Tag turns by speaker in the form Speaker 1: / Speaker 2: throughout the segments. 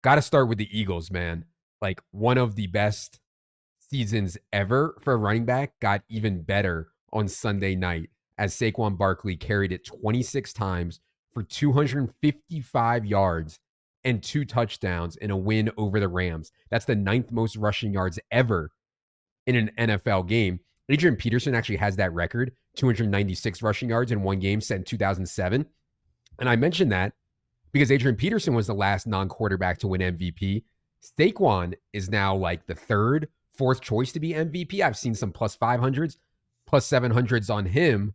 Speaker 1: got to start with the Eagles, man. Like one of the best seasons ever for a running back got even better on Sunday night as Saquon Barkley carried it 26 times for 255 yards and 2 touchdowns in a win over the Rams. That's the 9th most rushing yards ever in an NFL game. Adrian Peterson actually has that record, 296 rushing yards in one game set in 2007. And I mentioned that because Adrian Peterson was the last non-quarterback to win MVP. Saquon is now like the third, fourth choice to be MVP. I've seen some plus 500s, plus 700s on him.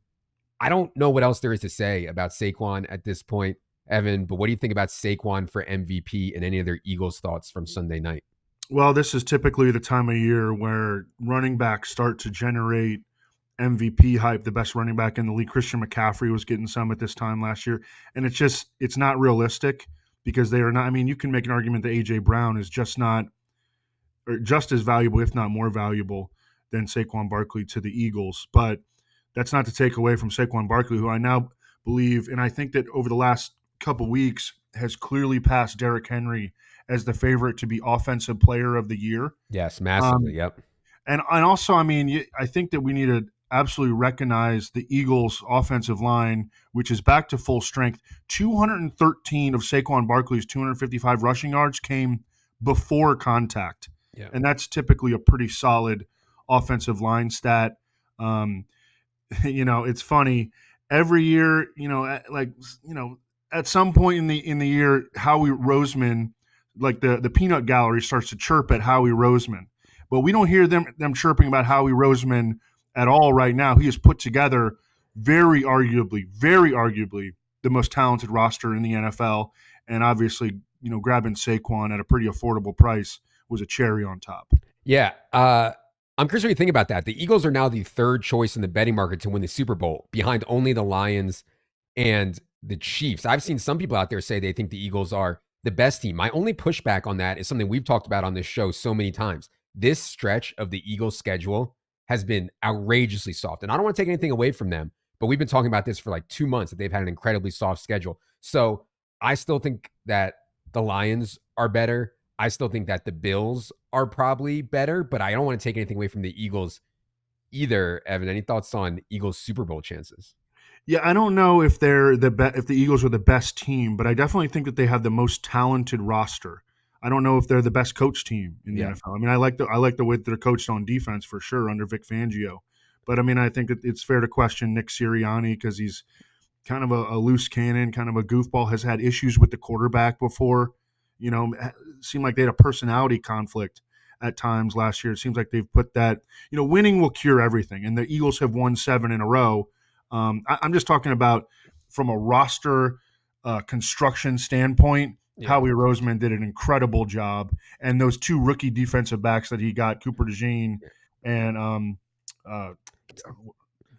Speaker 1: I don't know what else there is to say about Saquon at this point, Evan, but what do you think about Saquon for MVP and any other Eagles thoughts from Sunday night?
Speaker 2: Well, this is typically the time of year where running backs start to generate MVP hype. The best running back in the league, Christian McCaffrey, was getting some at this time last year. And it's not realistic because they are not. I mean, you can make an argument that A.J. Brown is just as valuable, if not more valuable, than Saquon Barkley to the Eagles. But that's not to take away from Saquon Barkley, who I now believe, and I think that over the last couple weeks has clearly passed Derrick Henry as the favorite to be Offensive Player of the Year.
Speaker 1: Yes, massively, yep.
Speaker 2: And also, I mean, I think that we need to absolutely recognize the Eagles' offensive line, which is back to full strength. 213 of Saquon Barkley's 255 rushing yards came before contact.
Speaker 1: Yeah.
Speaker 2: And that's typically a pretty solid offensive line stat. It's funny. Every year, at some point in the year, Howie Roseman, like the peanut gallery, starts to chirp at Howie Roseman. But we don't hear them chirping about Howie Roseman at all right now. He has put together very arguably the most talented roster in the NFL. And obviously, grabbing Saquon at a pretty affordable price was a cherry on top.
Speaker 1: Yeah. I'm curious what you think about that. The Eagles are now the third choice in the betting market to win the Super Bowl, behind only the Lions and the Chiefs. I've seen some people out there say they think the Eagles are the best team. My only pushback on that is something we've talked about on this show so many times. This stretch of the Eagles' schedule has been outrageously soft. And I don't want to take anything away from them, but we've been talking about this for like 2 months, that they've had an incredibly soft schedule. So I still think that the Lions are better. I still think that the Bills are probably better, but I don't want to take anything away from the Eagles either. Evan, any thoughts on Eagles Super Bowl chances?
Speaker 2: Yeah, I don't know if if the Eagles are the best team, but I definitely think that they have the most talented roster. I don't know if they're the best coach team in the NFL. I mean, I like the way they're coached on defense for sure under Vic Fangio, but I mean, I think it's fair to question Nick Sirianni because he's kind of a loose cannon, kind of a goofball. Has had issues with the quarterback before. It seemed like they had a personality conflict at times last year. It seems like they've put that. Winning will cure everything, and the Eagles have won 7 in a row. I'm just talking about from a roster construction standpoint. Yeah. Howie Roseman did an incredible job, and those 2 rookie defensive backs that he got, Cooper DeJean and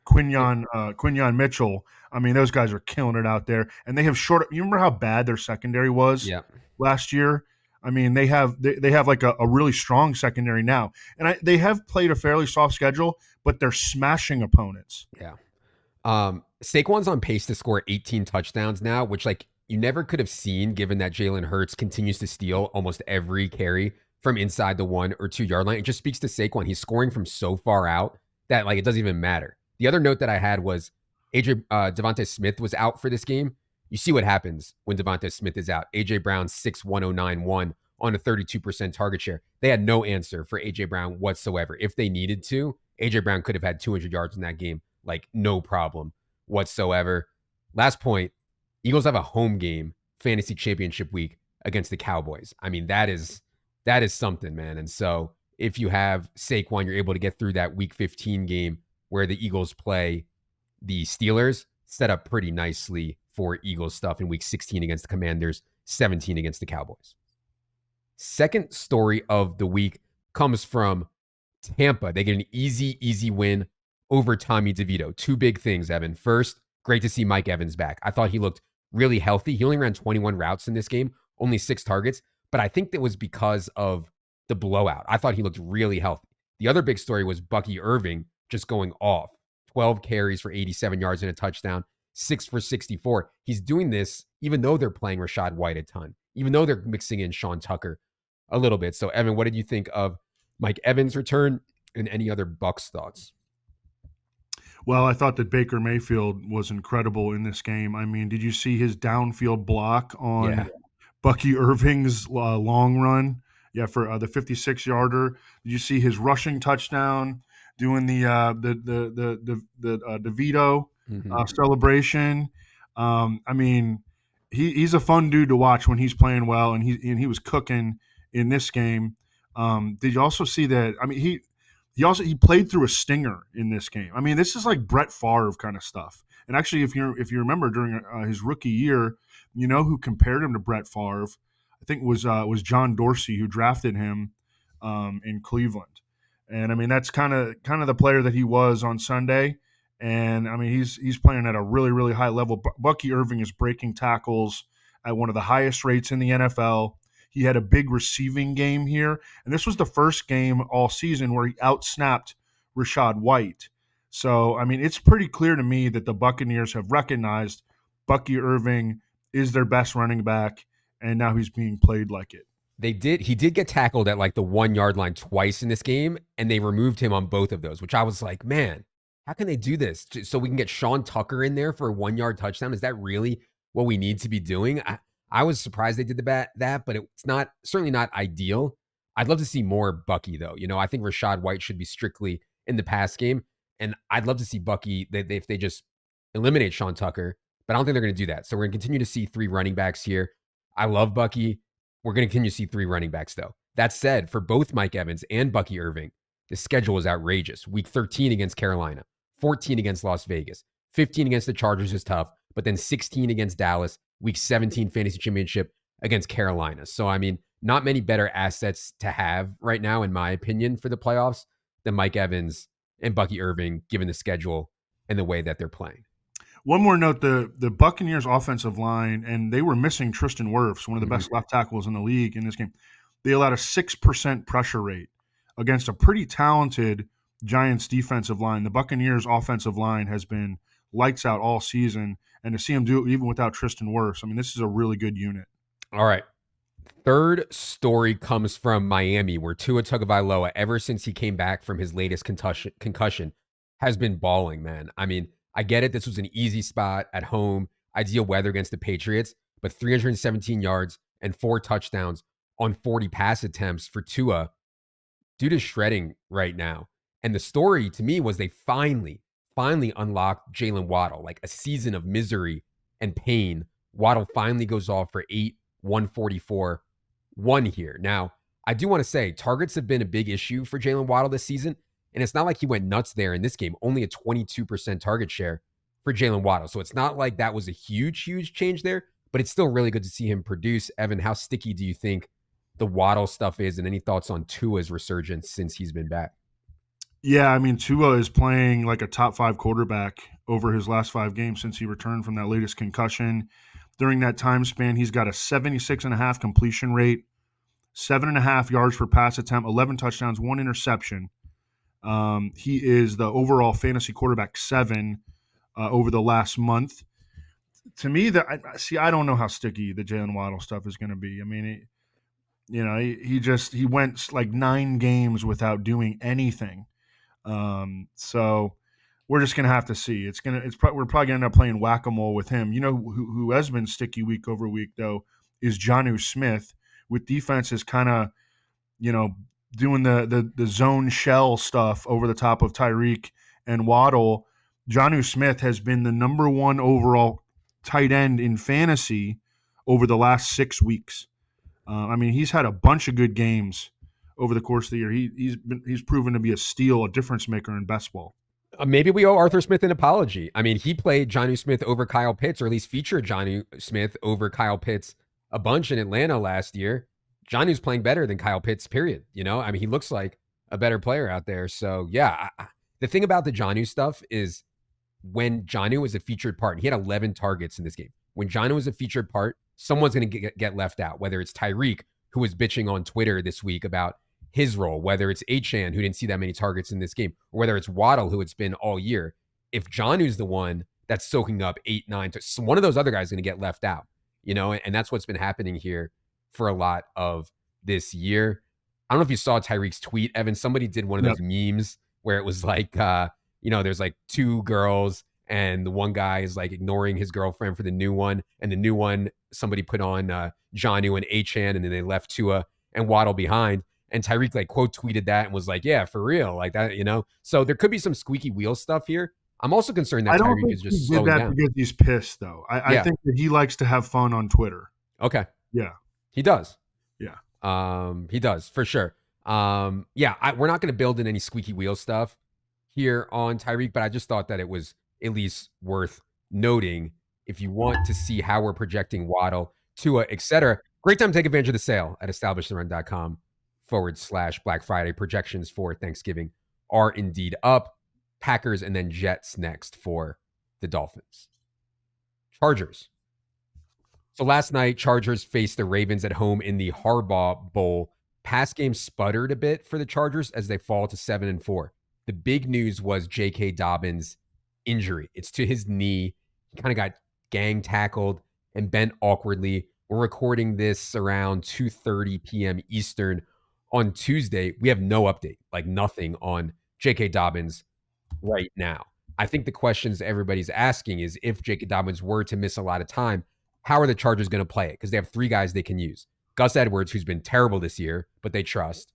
Speaker 2: Quinyon Mitchell. I mean, those guys are killing it out there, and they have short. You remember how bad their secondary was last year? I mean, they have like a really strong secondary now, and they have played a fairly soft schedule, but they're smashing opponents.
Speaker 1: Yeah. Saquon's on pace to score 18 touchdowns now, which you never could have seen given that Jalen Hurts continues to steal almost every carry from inside the 1 or 2 yard line. It just speaks to Saquon. He's scoring from so far out that it doesn't even matter. The other note that I had was Devontae Smith was out for this game. You see what happens when Devontae Smith is out. A.J. Brown 6'1091" on a 32% target share. They had no answer for A.J. Brown whatsoever. If they needed to, A.J. Brown could have had 200 yards in that game. No problem whatsoever. Last point, Eagles have a home game, fantasy championship week against the Cowboys. I mean, that is something, man. And so if you have Saquon, you're able to get through that week 15 game where the Eagles play the Steelers, set up pretty nicely for Eagles stuff in week 16 against the Commanders, 17 against the Cowboys. Second story of the week comes from Tampa. They get an easy win over Tommy DeVito. 2 big things, Evan. First, great to see Mike Evans back. I thought he looked really healthy. He only ran 21 routes in this game, only 6 targets, but I think that was because of the blowout. I thought he looked really healthy. The other big story was Bucky Irving just going off. 12 carries for 87 yards and a touchdown, 6 for 64. He's doing this even though they're playing Rachaad White a ton, even though they're mixing in Sean Tucker a little bit. So, Evan, what did you think of Mike Evans' return and any other Bucs thoughts?
Speaker 2: Well, I thought that Baker Mayfield was incredible in this game. I mean, did you see his downfield block on
Speaker 1: Yeah.
Speaker 2: Bucky Irving's long run? Yeah, for the 56-yarder. Did you see his rushing touchdown? Doing the DeVito
Speaker 1: Mm-hmm.
Speaker 2: celebration. I mean, he's a fun dude to watch when he's playing well, and he was cooking in this game. Did you also see that? I mean, he played through a stinger in this game. I mean, this is like Brett Favre kind of stuff. And actually, if you remember during his rookie year, you know who compared him to Brett Favre? I think was John Dorsey, who drafted him in Cleveland. And I mean, that's kind of the player that he was on Sunday. And I mean, he's playing at a really, really high level. Bucky Irving is breaking tackles at one of the highest rates in the NFL. He had a big receiving game here, and this was the first game all season where he outsnapped Rachaad White. So, I mean, it's pretty clear to me that the Buccaneers have recognized Bucky Irving is their best running back, and now he's being played like it.
Speaker 1: He did get tackled at like the 1 yard line twice in this game, and they removed him on both of those, which I was like, man, how can they do this? So we can get Sean Tucker in there for a 1 yard touchdown? Is that really what we need to be doing? I was surprised they did that, but it's certainly not ideal. I'd love to see more Bucky though. I think Rachaad White should be strictly in the pass game, and I'd love to see Bucky if they just eliminate Sean Tucker, but I don't think they're going to do that. So we're going to continue to see 3 running backs here. I love Bucky. We're going to continue to see 3 running backs though. That said, for both Mike Evans and Bucky Irving, the schedule is outrageous. Week 13 against Carolina, 14 against Las Vegas, 15 against the Chargers is tough, but then 16 against Dallas, Week 17 fantasy championship against Carolina. So, I mean, not many better assets to have right now, in my opinion, for the playoffs than Mike Evans and Bucky Irving, given the schedule and the way that they're playing.
Speaker 2: One more note, the Buccaneers offensive line, and they were missing Tristan Wirfs, one of the best left tackles in the league in this game. They allowed a 6% pressure rate against a pretty talented Giants defensive line. The Buccaneers offensive line has been lights out all season, and to see him do it even without Tristan Wirfs, I mean, this is a really good unit.
Speaker 1: All right. Third story comes from Miami, where Tua Tagovailoa, ever since he came back from his latest concussion, has been balling, man. I mean, I get it. This was an easy spot at home, ideal weather against the Patriots, but 317 yards and 4 touchdowns on 40 pass attempts for Tua. Dude is shredding right now. And the story to me was they finally unlocked Jalen Waddle, like a season of misery and pain. Waddle finally goes off for 8, 144, 1 here. Now, I do want to say targets have been a big issue for Jalen Waddle this season. And it's not like he went nuts there in this game, only a 22% target share for Jalen Waddle. So it's not like that was a huge change there, but it's still really good to see him produce. Evan, how sticky do you think the Waddle stuff is? And any thoughts on Tua's resurgence since he's been back?
Speaker 2: Yeah, I mean, Tua is playing like a top 5 quarterback over his last 5 games since he returned from that latest concussion. During that time span, he's got a 76.5 completion rate, 7.5 yards per pass attempt, 11 touchdowns, 1 interception. He is the overall fantasy quarterback 7 over the last month. To me, I don't know how sticky the Jalen Waddle stuff is going to be. I mean, he went like 9 games without doing anything. So we're just gonna have to see. We're probably gonna end up playing whack-a-mole with him. You know who has been sticky week over week though is Jonnu Smith, with defenses kind of doing the zone shell stuff over the top of Tyreek and Waddle. Jonnu Smith has been the number 1 overall tight end in fantasy over the last 6 weeks. I mean, he's had a bunch of good games over the course of the year. He's proven to be a steal, a difference maker in best ball.
Speaker 1: Maybe we owe Arthur Smith an apology. I mean, he played Jonnu Smith over Kyle Pitts, or at least featured Jonnu Smith over Kyle Pitts a bunch in Atlanta last year. Jonnu's playing better than Kyle Pitts, period. I mean, he looks like a better player out there. So, yeah, the thing about the Jonnu stuff is when Jonnu was a featured part, he had 11 targets in this game. When Jonnu was a featured part, someone's going to get left out, whether it's Tyreek, who was bitching on Twitter this week about his role, whether it's Achane, who didn't see that many targets in this game, or whether it's Waddle, who it's been all year. If Jonnu's the one that's soaking up 8, 9, one of those other guys is going to get left out, and that's what's been happening here for a lot of this year. I don't know if you saw Tyreek's tweet, Evan. Somebody did one of
Speaker 2: Yep.
Speaker 1: those memes where it was like, there's like two girls and the one guy is like ignoring his girlfriend for the new one. And the new one, somebody put on Jonnu and Achan, and then they left Tua and Waddle behind. And Tyreek like quote tweeted that and was like, yeah, for real. Like that, So there could be some squeaky wheel stuff here. I'm also concerned that
Speaker 2: I don't
Speaker 1: Tyreek
Speaker 2: think
Speaker 1: is
Speaker 2: he
Speaker 1: just
Speaker 2: did
Speaker 1: slowing
Speaker 2: that
Speaker 1: down.
Speaker 2: because he's pissed, though. I
Speaker 1: Yeah.
Speaker 2: think that he likes to have fun on Twitter.
Speaker 1: Okay.
Speaker 2: Yeah.
Speaker 1: He does.
Speaker 2: Yeah.
Speaker 1: He does for sure. We're not going to build in any squeaky wheel stuff here on Tyreek, but I just thought that it was at least worth noting if you want to see how we're projecting Waddle, Tua, etc. Great time to take advantage of the sale at establishtheRun.com/Black Friday. Projections for Thanksgiving are indeed up. Packers and then Jets next for the Dolphins. Chargers. So last night, Chargers faced the Ravens at home in the Harbaugh Bowl. Pass game sputtered a bit for the Chargers as they fall to 7-4. The big news was J.K. Dobbins' injury. It's to his knee. He kind of got gang tackled and bent awkwardly. We're recording this around 2:30 p.m. Eastern on Tuesday. We have no update, like nothing on J.K. Dobbins right now. I think the questions everybody's asking is if J.K. Dobbins were to miss a lot of time, how are the Chargers going to play it? Because they have three guys they can use. Gus Edwards, who's been terrible this year, but they trust.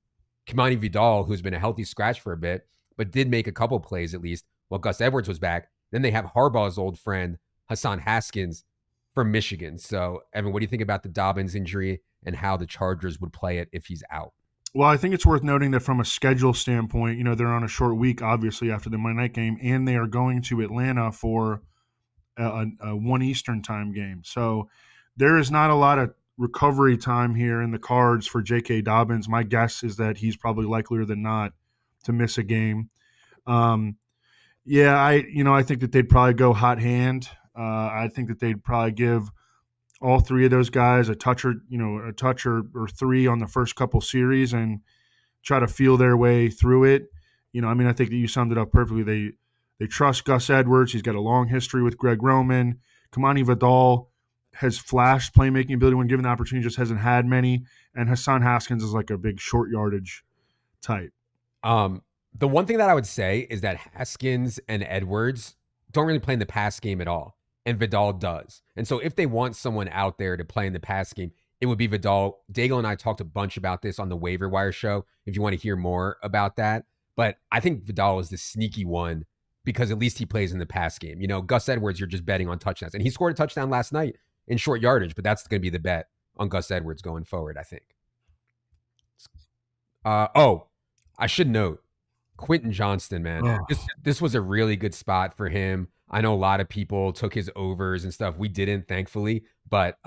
Speaker 1: Kimani Vidal, who's been a healthy scratch for a bit, but did make a couple plays at least while Gus Edwards was back. Then they have Harbaugh's old friend, Hassan Haskins from Michigan. So, Evan, what do you think about the Dobbins injury and how the Chargers would play it if he's out?
Speaker 2: Well, I think it's worth noting that from a schedule standpoint, they're on a short week, obviously, after the Monday night game, and they are going to Atlanta for a 1 Eastern time game. So there is not a lot of recovery time here in the cards for J.K. Dobbins. My guess is that he's probably likelier than not to miss a game. I think that they'd probably go hot hand. I think that they'd probably give all three of those guys a touch or three on the first couple series and try to feel their way through it. I think that you summed it up perfectly. They trust Gus Edwards. He's got a long history with Greg Roman. Kimani Vidal has flashed playmaking ability when given the opportunity, just hasn't had many. And Hassan Haskins is like a big short yardage type.
Speaker 1: The one thing that I would say is that Haskins and Edwards don't really play in the pass game at all, and Vidal does. And so if they want someone out there to play in the pass game, it would be Vidal. Daigle and I talked a bunch about this on the Waiver Wire show if you want to hear more about that. But I think Vidal is the sneaky one because at least he plays in the pass game. Gus Edwards, you're just betting on touchdowns. And he scored a touchdown last night in short yardage, but that's going to be the bet on Gus Edwards going forward, I think. I should note, Quentin Johnston, man. This was a really good spot for him. I know a lot of people took his overs and stuff. We didn't, thankfully, but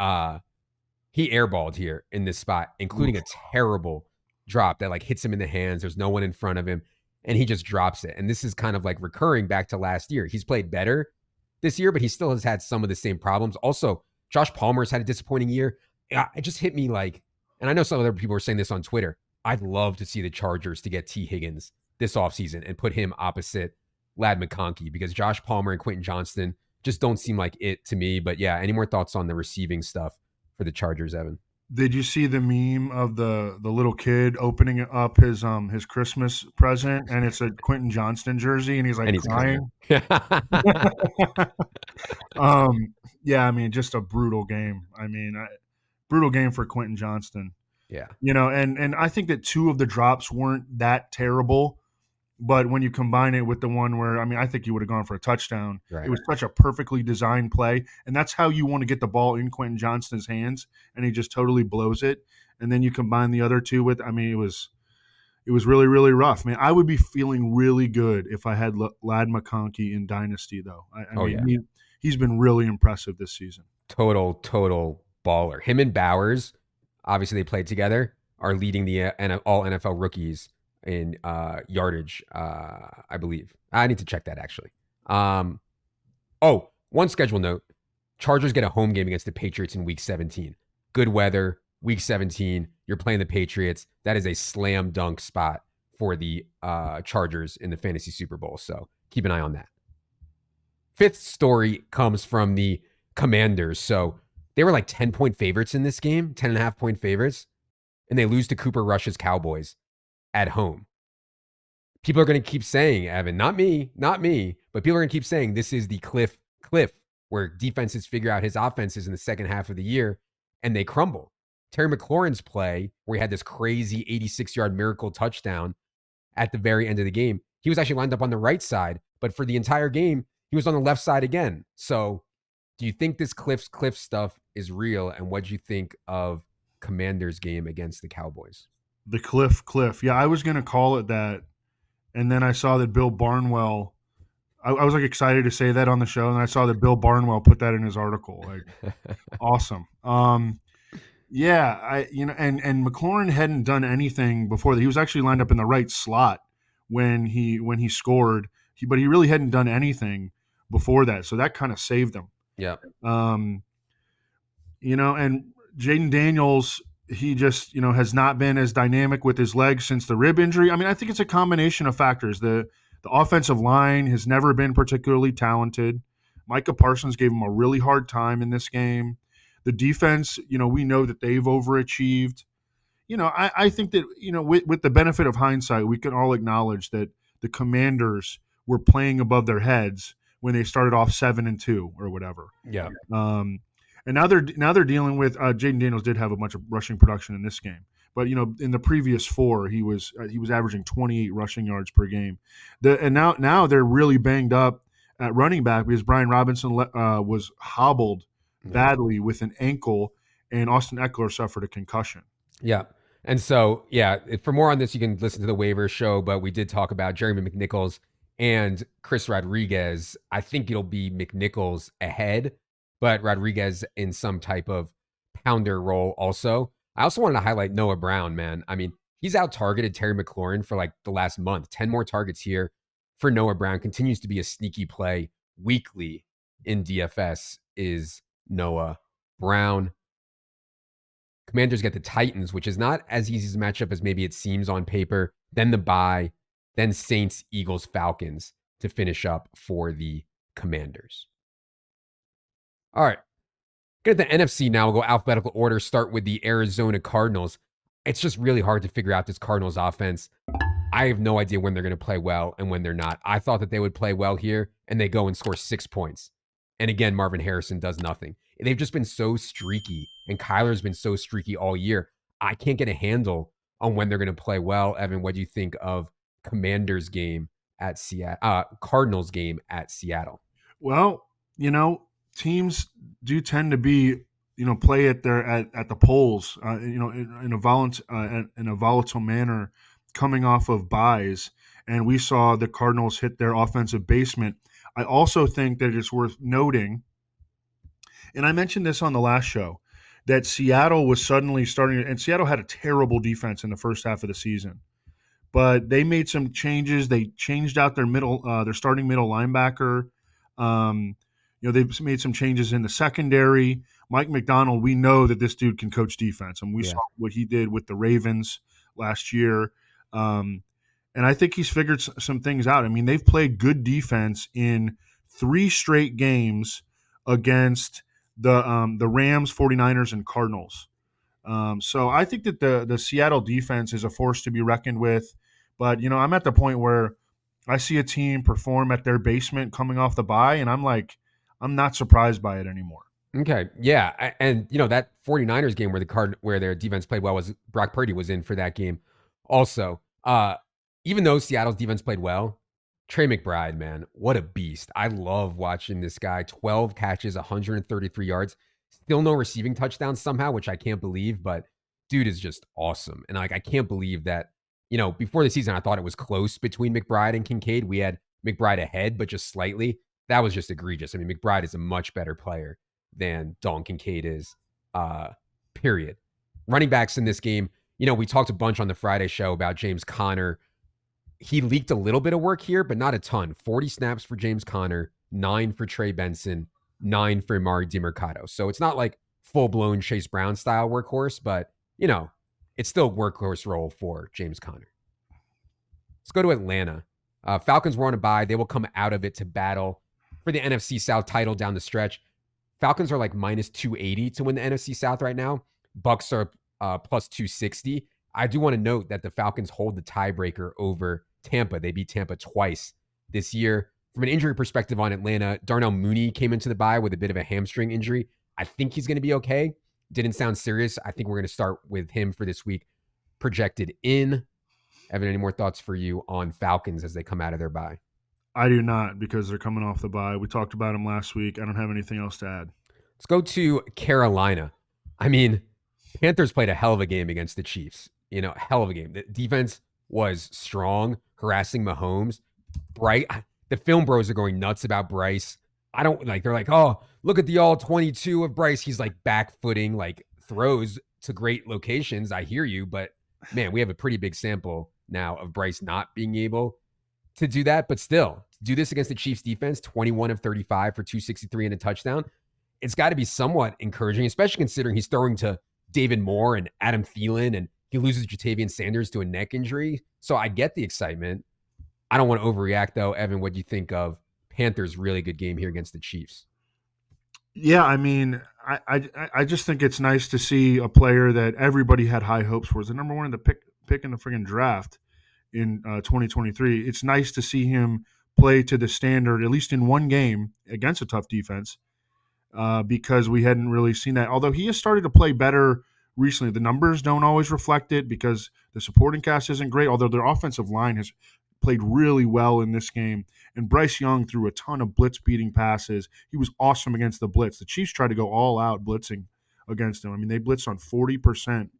Speaker 1: he airballed here in this spot, including a terrible drop that like hits him in the hands. There's no one in front of him, and he just drops it. And this is kind of like recurring back to last year. He's played better this year, but he still has had some of the same problems. Also, Josh Palmer's had a disappointing year. It just hit me like, and I know some other people were saying this on Twitter, I'd love to see the Chargers to get T. Higgins this offseason and put him opposite Ladd McConkey, because Josh Palmer and Quentin Johnston just don't seem like it to me. But yeah, any more thoughts on the receiving stuff for the Chargers, Evan?
Speaker 2: Did you see the meme of the little kid opening up his Christmas present, and it's a Quentin Johnston jersey, and he's like crying? Just a brutal game. Brutal game for Quentin Johnston.
Speaker 1: Yeah.
Speaker 2: And I think that two of the drops weren't that terrible, but when you combine it with the one where, I think he would have gone for a touchdown.
Speaker 1: Right.
Speaker 2: It was such a perfectly designed play, and that's how you want to get the ball in Quentin Johnston's hands, and he just totally blows it. And then you combine the other two with, it was really, really rough. I would be feeling really good if I had Ladd McConkey in Dynasty, though. He's been really impressive this season.
Speaker 1: Total baller. Him and Bowers, obviously they played together, are leading the all NFL rookies in yardage, I believe. I need to check that, actually. One schedule note. Chargers get a home game against the Patriots in Week 17. Good weather, Week 17. You're playing the Patriots. That is a slam dunk spot for the Chargers in the Fantasy Super Bowl. So keep an eye on that. Fifth story comes from the Commanders. So They were like 10-point favorites in this game, 10.5-point favorites, and they lose to Cooper Rush's Cowboys at home. People are going to keep saying, Evan, not me, but people are going to keep saying this is the cliff where defenses figure out his offenses in the second half of the year and they crumble. Terry McLaurin's play, where he had this crazy 86-yard miracle touchdown at the very end of the game, he was actually lined up on the right side, but for the entire game, he was on the left side again. So do you think this cliff stuff is real? And what do you think of Commanders game against the Cowboys?
Speaker 2: The cliff. Yeah, I was going to call it that. And then I saw that Bill Barnwell, I was like excited to say that on the show. And I saw that Bill Barnwell put that in his article. Like, awesome. Yeah, and McLaurin hadn't done anything before that. He was actually lined up in the right slot when he scored. But he really hadn't done anything before that. So that kind of saved him.
Speaker 1: Yeah.
Speaker 2: And Jaden Daniels, he just, has not been as dynamic with his legs since the rib injury. I mean, I think it's a combination of factors. The offensive line has never been particularly talented. Micah Parsons gave him a really hard time in this game. The defense, we know that they've overachieved. I think that, with the benefit of hindsight, we can all acknowledge that the Commanders were playing above their heads when they started off 7-2 or whatever.
Speaker 1: Yeah.
Speaker 2: And now they're dealing with Jaden Daniels did have a bunch of rushing production in this game, but in the previous 4 he was averaging 28 rushing yards per game. And now they're really banged up at running back because Brian Robinson was hobbled badly with an ankle, and Austin Eckler suffered a concussion.
Speaker 1: Yeah. And so, for more on this, you can listen to the waiver show, but we did talk about Jeremy McNichols and Chris Rodriguez. I think it'll be McNichols ahead, but Rodriguez in some type of pounder role also. I also wanted to highlight Noah Brown, man. I mean, he's out-targeted Terry McLaurin for like the last month. 10 more targets here for Noah Brown. Continues to be a sneaky play weekly in DFS is Noah Brown. Commanders get the Titans, which is not as easy as a matchup as maybe it seems on paper. Then the bye, then Saints, Eagles, Falcons to finish up for the Commanders. All right. Get at the NFC now. We'll go alphabetical order. Start with the Arizona Cardinals. It's just really hard to figure out this Cardinals offense. I have no idea when they're going to play well and when they're not. I thought that they would play well here, and they go and score 6 points. And again, Marvin Harrison does nothing. They've just been so streaky, and Kyler's been so streaky all year. I can't get a handle on when they're going to play well. Evan, what do you think of Commanders game at Seattle? Cardinals game at Seattle?
Speaker 2: Well, teams do tend to be, play at the polls, in a volatile manner, coming off of buys, and we saw the Cardinals hit their offensive basement. I also think that it's worth noting, and I mentioned this on the last show, that Seattle was suddenly starting, and Seattle had a terrible defense in the first half of the season, but they made some changes. They changed out their starting middle linebacker. They've made some changes in the secondary. Mike McDonald, we know that this dude can coach defense, and we saw what he did with the Ravens last year. And I think he's figured some things out. I mean, they've played good defense in 3 straight games against the Rams, 49ers, and Cardinals. So I think that the Seattle defense is a force to be reckoned with. But, I'm at the point where I see a team perform at their basement coming off the bye, and I'm like, I'm not surprised by it anymore.
Speaker 1: Okay. Yeah. And, that 49ers game where their defense played well was Brock Purdy was in for that game also. Even though Seattle's defense played well, Trey McBride, man, what a beast. I love watching this guy. 12 catches, 133 yards. Still no receiving touchdowns somehow, which I can't believe, but dude is just awesome. And I can't believe that, before the season, I thought it was close between McBride and Kincaid. We had McBride ahead, but just slightly. That was just egregious. I mean, McBride is a much better player than Dalton Kincaid is, period. Running backs in this game, we talked a bunch on the Friday show about James Conner. He leaked a little bit of work here, but not a ton. 40 snaps for James Conner, 9 for Trey Benson, 9 for Amari DiMercato. So it's not like full-blown Chase Brown style workhorse, but, it's still workhorse role for James Conner. Let's go to Atlanta. Falcons were on a bye. They will come out of it to battle for the NFC South title down the stretch. Falcons are like minus 280 to win the NFC South right now. Bucks are plus 260. I do want to note that the Falcons hold the tiebreaker over Tampa. They beat Tampa twice this year. From an injury perspective on Atlanta, Darnell Mooney came into the bye with a bit of a hamstring injury. I think he's going to be okay. Didn't sound serious. I think we're going to start with him for this week. Projected in. Evan, any more thoughts for you on Falcons as they come out of their bye?
Speaker 2: I do not, because they're coming off the bye. We talked about them last week. I don't have anything else to add.
Speaker 1: Let's go to Carolina. I mean, Panthers played a hell of a game against the Chiefs. Hell of a game. The defense was strong, harassing Mahomes. The film bros are going nuts about Bryce. They're like, oh, look at the all 22 of Bryce. He's like back-footing, like throws to great locations. I hear you, but man, we have a pretty big sample now of Bryce not being able to do that. But still, to do this against the Chiefs defense, 21 of 35 for 263 and a touchdown. It's got to be somewhat encouraging, especially considering he's throwing to David Moore and Adam Thielen, and he loses Jatavian Sanders to a neck injury. So I get the excitement. I don't want to overreact, though. Evan, what do you think of Panthers' really good game here against the Chiefs?
Speaker 2: Yeah, I mean, I just think it's nice to see a player that everybody had high hopes for. As the number one in the pick in the friggin' draft in 2023. It's nice to see him play to the standard, at least in one game against a tough defense, because we hadn't really seen that. Although he has started to play better recently. The numbers don't always reflect it because the supporting cast isn't great, although their offensive line has played really well in this game. And Bryce Young threw a ton of blitz-beating passes. He was awesome against the blitz. The Chiefs tried to go all out blitzing against him. I mean, they blitzed on 40%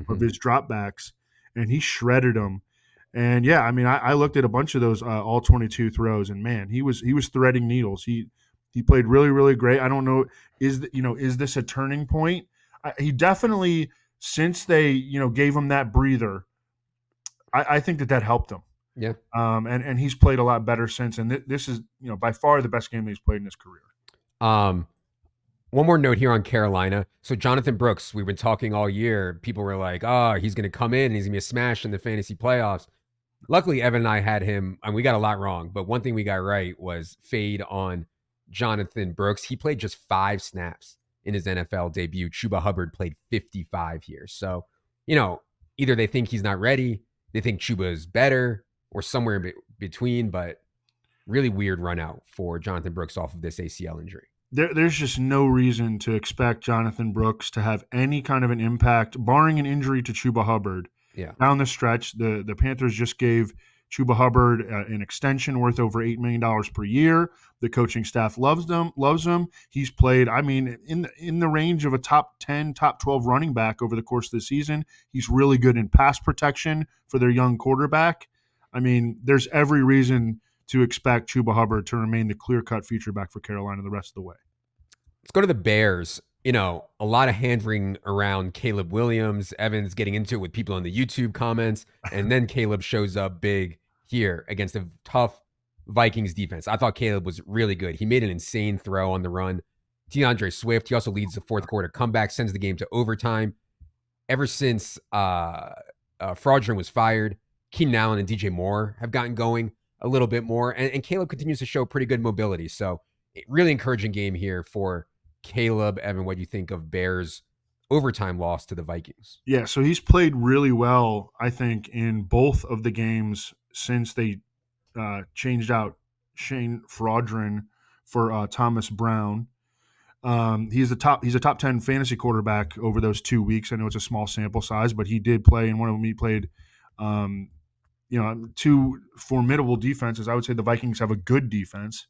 Speaker 2: of his dropbacks, and he shredded them. And yeah, I mean, I looked at a bunch of those all 22 throws, and man, he was threading needles. He played really, really great. I don't know, is this a turning point? He definitely, since they gave him that breather, I think that helped him.
Speaker 1: Yeah.
Speaker 2: And he's played a lot better since. And this is by far the best game that he's played in his career.
Speaker 1: One more note here on Carolina. So Jonathan Brooks, we've been talking all year. People were like, oh, he's going to come in and he's going to be a smash in the fantasy playoffs. Luckily, Evan and I had him, and we got a lot wrong. But one thing we got right was fade on Jonathan Brooks. He played just 5 snaps in his NFL debut. Chuba Hubbard played 55 here. So, either they think he's not ready, they think Chuba is better, or somewhere in between. But really weird run out for Jonathan Brooks off of this ACL injury.
Speaker 2: There's just no reason to expect Jonathan Brooks to have any kind of an impact, barring an injury to Chuba Hubbard.
Speaker 1: Yeah.
Speaker 2: Down the stretch, the Panthers just gave Chuba Hubbard an extension worth over $8 million per year. The coaching staff loves him. He's played, I mean, in the range of a top 10, top 12 running back over the course of the season. He's really good in pass protection for their young quarterback. I mean, there's every reason to expect Chuba Hubbard to remain the clear-cut feature back for Carolina the rest of the way.
Speaker 1: Let's go to the Bears. A lot of hand-wringing around Caleb Williams. Evan's getting into it with people in the YouTube comments, and then Caleb shows up big here against a tough Vikings defense. I thought Caleb was really good. He made an insane throw on the run. DeAndre Swift, he also leads the fourth quarter comeback, sends the game to overtime. Ever since Fraudrin was fired, Keenan Allen and DJ Moore have gotten going a little bit more, and Caleb continues to show pretty good mobility. So really encouraging game here for Caleb. Evan, what do you think of Bears' overtime loss to the Vikings?
Speaker 2: Yeah, so he's played really well, I think, in both of the games since they changed out Shane Fraudrin for Thomas Brown. He's a top 10 fantasy quarterback over those 2 weeks. I know it's a small sample size, but he did play, and one of them he played two formidable defenses. I would say the Vikings have a good defense.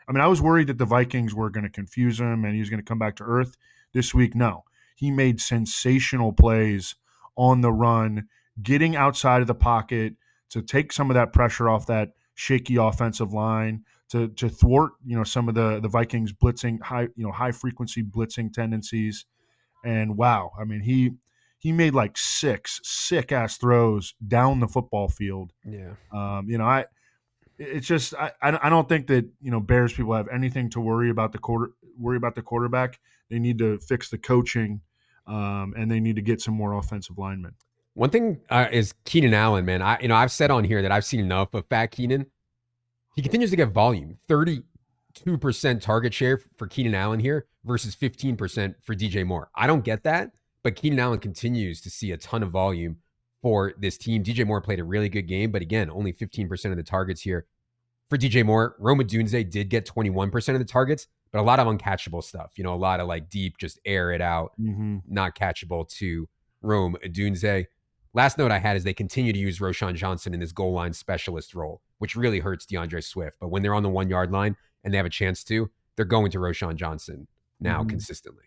Speaker 2: I mean, I was worried that the Vikings were going to confuse him and he was going to come back to earth this week. No, he made sensational plays on the run, getting outside of the pocket to take some of that pressure off that shaky offensive line, to thwart some of the Vikings blitzing, high frequency blitzing tendencies. And wow, I mean, he made like 6 sick ass throws down the football field.
Speaker 1: Yeah.
Speaker 2: It's just I don't think that Bears people have anything to worry about the quarterback. They need to fix the coaching, and they need to get some more offensive linemen.
Speaker 1: One thing is Keenan Allen, man. I've said on here that I've seen enough of Fat Keenan. He continues to get volume. 2% target share for Keenan Allen here versus 15% for DJ Moore. I don't get that, but Keenan Allen continues to see a ton of volume for this team. DJ Moore played a really good game, but again, only 15% of the targets here for DJ Moore. Rome Odunze did get 21% of the targets, but a lot of uncatchable stuff. A lot of like deep, just air it out, not catchable to Rome Odunze. Last note I had is they continue to use Roschon Johnson in this goal line specialist role, which really hurts DeAndre Swift. But when they're on the 1 yard line and they have a chance to, they're going to Roschon Johnson now consistently.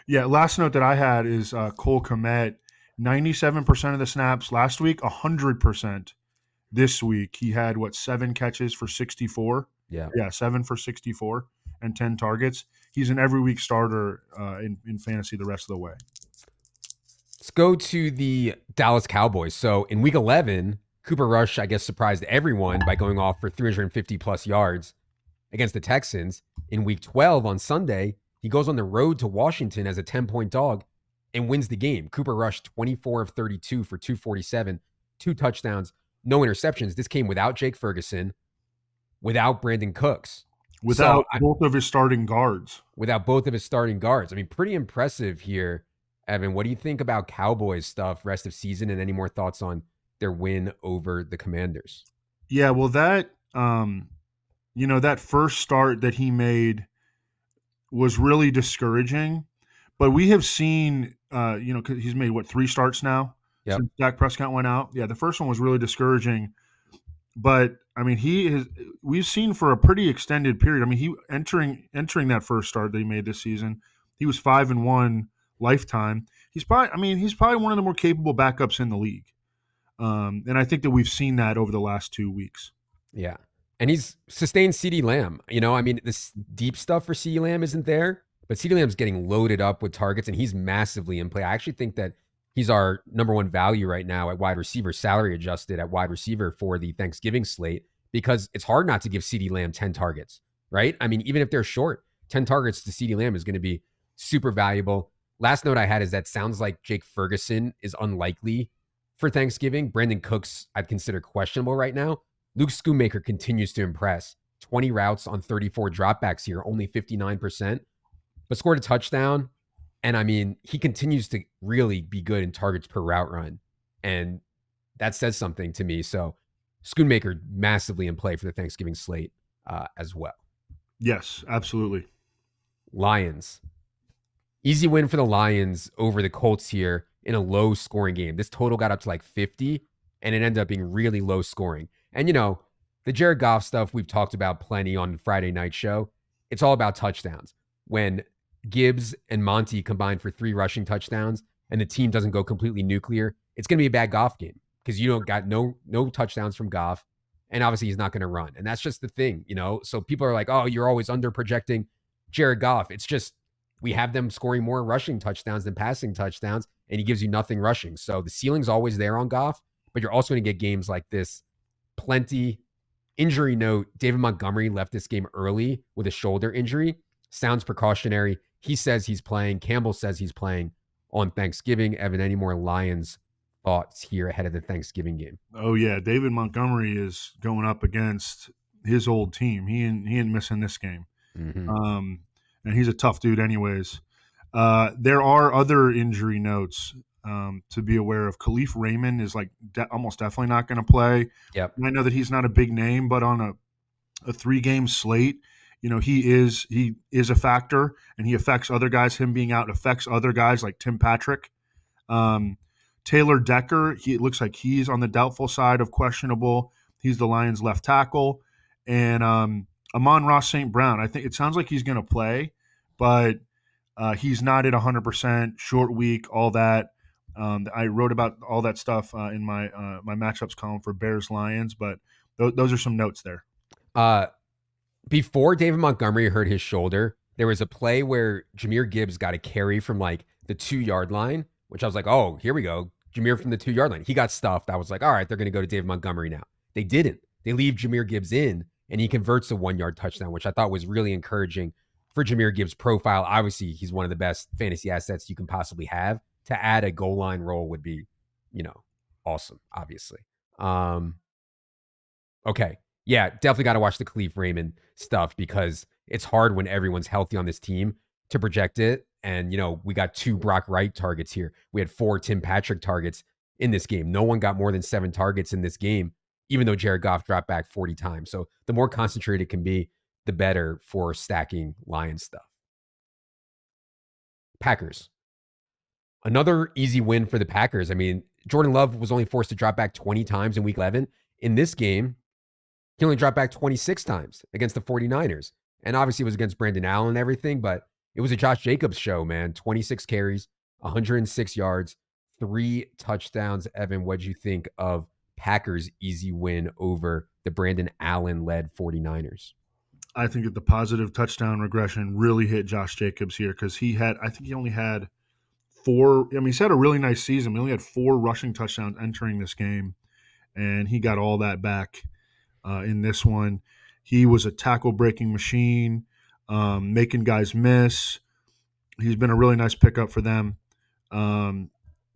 Speaker 2: Yeah, last note that I had is Cole Kmet, 97% of the snaps last week, 100% this week. He had, 7 catches for 64?
Speaker 1: Yeah,
Speaker 2: 7 for 64 and 10 targets. He's an every week starter in fantasy the rest of the way.
Speaker 1: Let's go to the Dallas Cowboys. So in week 11, Cooper Rush, I guess, surprised everyone by going off for 350 plus yards against the Texans. In week 12 on Sunday, he goes on the road to Washington as a 10-point dog and wins the game. Cooper Rush, 24 of 32 for 247, 2 touchdowns, no interceptions. This came without Jake Ferguson, without Brandon Cooks.
Speaker 2: Without both of his starting guards.
Speaker 1: Without both of his starting guards. I mean, pretty impressive here. Evan, what do you think about Cowboys stuff rest of season, and any more thoughts on their win over the Commanders?
Speaker 2: Yeah, well, that that first start that he made was really discouraging. But we have seen, 'cause he's made 3 starts now since Dak Prescott went out. Yeah, the first one was really discouraging. But I mean, we've seen for a pretty extended period. I mean, he entering that first start that he made this season, he was 5-1 lifetime. He's probably one of the more capable backups in the league. And I think that we've seen that over the last 2 weeks.
Speaker 1: Yeah. And he's sustained CeeDee Lamb. I mean, this deep stuff for CeeDee Lamb isn't there, but CeeDee Lamb's getting loaded up with targets, and he's massively in play. I actually think that he's our number one value right now at wide receiver, salary adjusted at wide receiver for the Thanksgiving slate, because it's hard not to give CeeDee Lamb 10 targets, right? I mean, even if they're short, 10 targets to CeeDee Lamb is going to be super valuable. Last note I had is that sounds like Jake Ferguson is unlikely for Thanksgiving. Brandon Cooks, I'd consider questionable right now. Luke Schoonmaker continues to impress. 20 routes on 34 dropbacks here, only 59%, but scored a touchdown. And I mean, he continues to really be good in targets per route run. And that says something to me. So Schoonmaker massively in play for the Thanksgiving slate as well.
Speaker 2: Yes, absolutely.
Speaker 1: Lions. Easy win for the Lions over the Colts here in a low scoring game. This total got up to like 50, and it ended up being really low scoring. And the Jared Goff stuff we've talked about plenty on the Friday night show. It's all about touchdowns. When Gibbs and Monty combine for 3 rushing touchdowns and the team doesn't go completely nuclear, it's going to be a bad Goff game because you don't got no touchdowns from Goff, and obviously he's not going to run. And that's just the thing, So people are like, oh, you're always under projecting Jared Goff. It's just we have them scoring more rushing touchdowns than passing touchdowns, and he gives you nothing rushing. So the ceiling's always there on Goff, but you're also going to get games like this. Plenty. Injury note, David Montgomery left this game early with a shoulder injury. Sounds precautionary. He says he's playing. Campbell says he's playing on Thanksgiving. Evan, any more Lions thoughts here ahead of the Thanksgiving game?
Speaker 2: Oh, yeah. David Montgomery is going up against his old team. He ain't missing this game. And he's a tough dude anyways. There are other injury notes to be aware of. Khalif Raymond is almost definitely not going to play.
Speaker 1: Yep.
Speaker 2: And I know that he's not a big name, but on a 3-game slate, he is a factor, and he affects other guys. Him being out affects other guys like Tim Patrick. Taylor Decker, it looks like he's on the doubtful side of questionable. He's the Lions left tackle. And Amon-Ra St. Brown, I think it sounds like he's going to play, but he's not at 100%, short week, all that. I wrote about all that stuff in my my matchups column for Bears-Lions, but those are some notes there.
Speaker 1: Before David Montgomery hurt his shoulder, there was a play where Jahmyr Gibbs got a carry from like the 2-yard line, which I was like, oh, here we go. Jahmyr from the 2-yard line. He got stuffed. I was like, all right, they're going to go to David Montgomery now. They didn't. They leave Jahmyr Gibbs in, and he converts a 1-yard touchdown, which I thought was really encouraging for Jahmyr Gibbs' profile. Obviously, he's one of the best fantasy assets you can possibly have. To add a goal line role would be, awesome, obviously. Okay. Yeah, definitely got to watch the Khalif Raymond stuff because it's hard when everyone's healthy on this team to project it. And, we got 2 Brock Wright targets here. We had 4 Tim Patrick targets in this game. No one got more than 7 targets in this game, even though Jared Goff dropped back 40 times. So the more concentrated it can be, the better for stacking Lions stuff. Packers. Another easy win for the Packers. I mean, Jordan Love was only forced to drop back 20 times in week 11. In this game, he only dropped back 26 times against the 49ers. And obviously it was against Brandon Allen and everything, but it was a Josh Jacobs show, man. 26 carries, 106 yards, 3 touchdowns. Evan, what'd you think of Packers' easy win over the Brandon Allen-led 49ers?
Speaker 2: I think that the positive touchdown regression really hit Josh Jacobs here because I think he only had 4. I mean, he's had a really nice season. He only had 4 rushing touchdowns entering this game, and he got all that back in this one. He was a tackle-breaking machine, making guys miss. He's been a really nice pickup for them.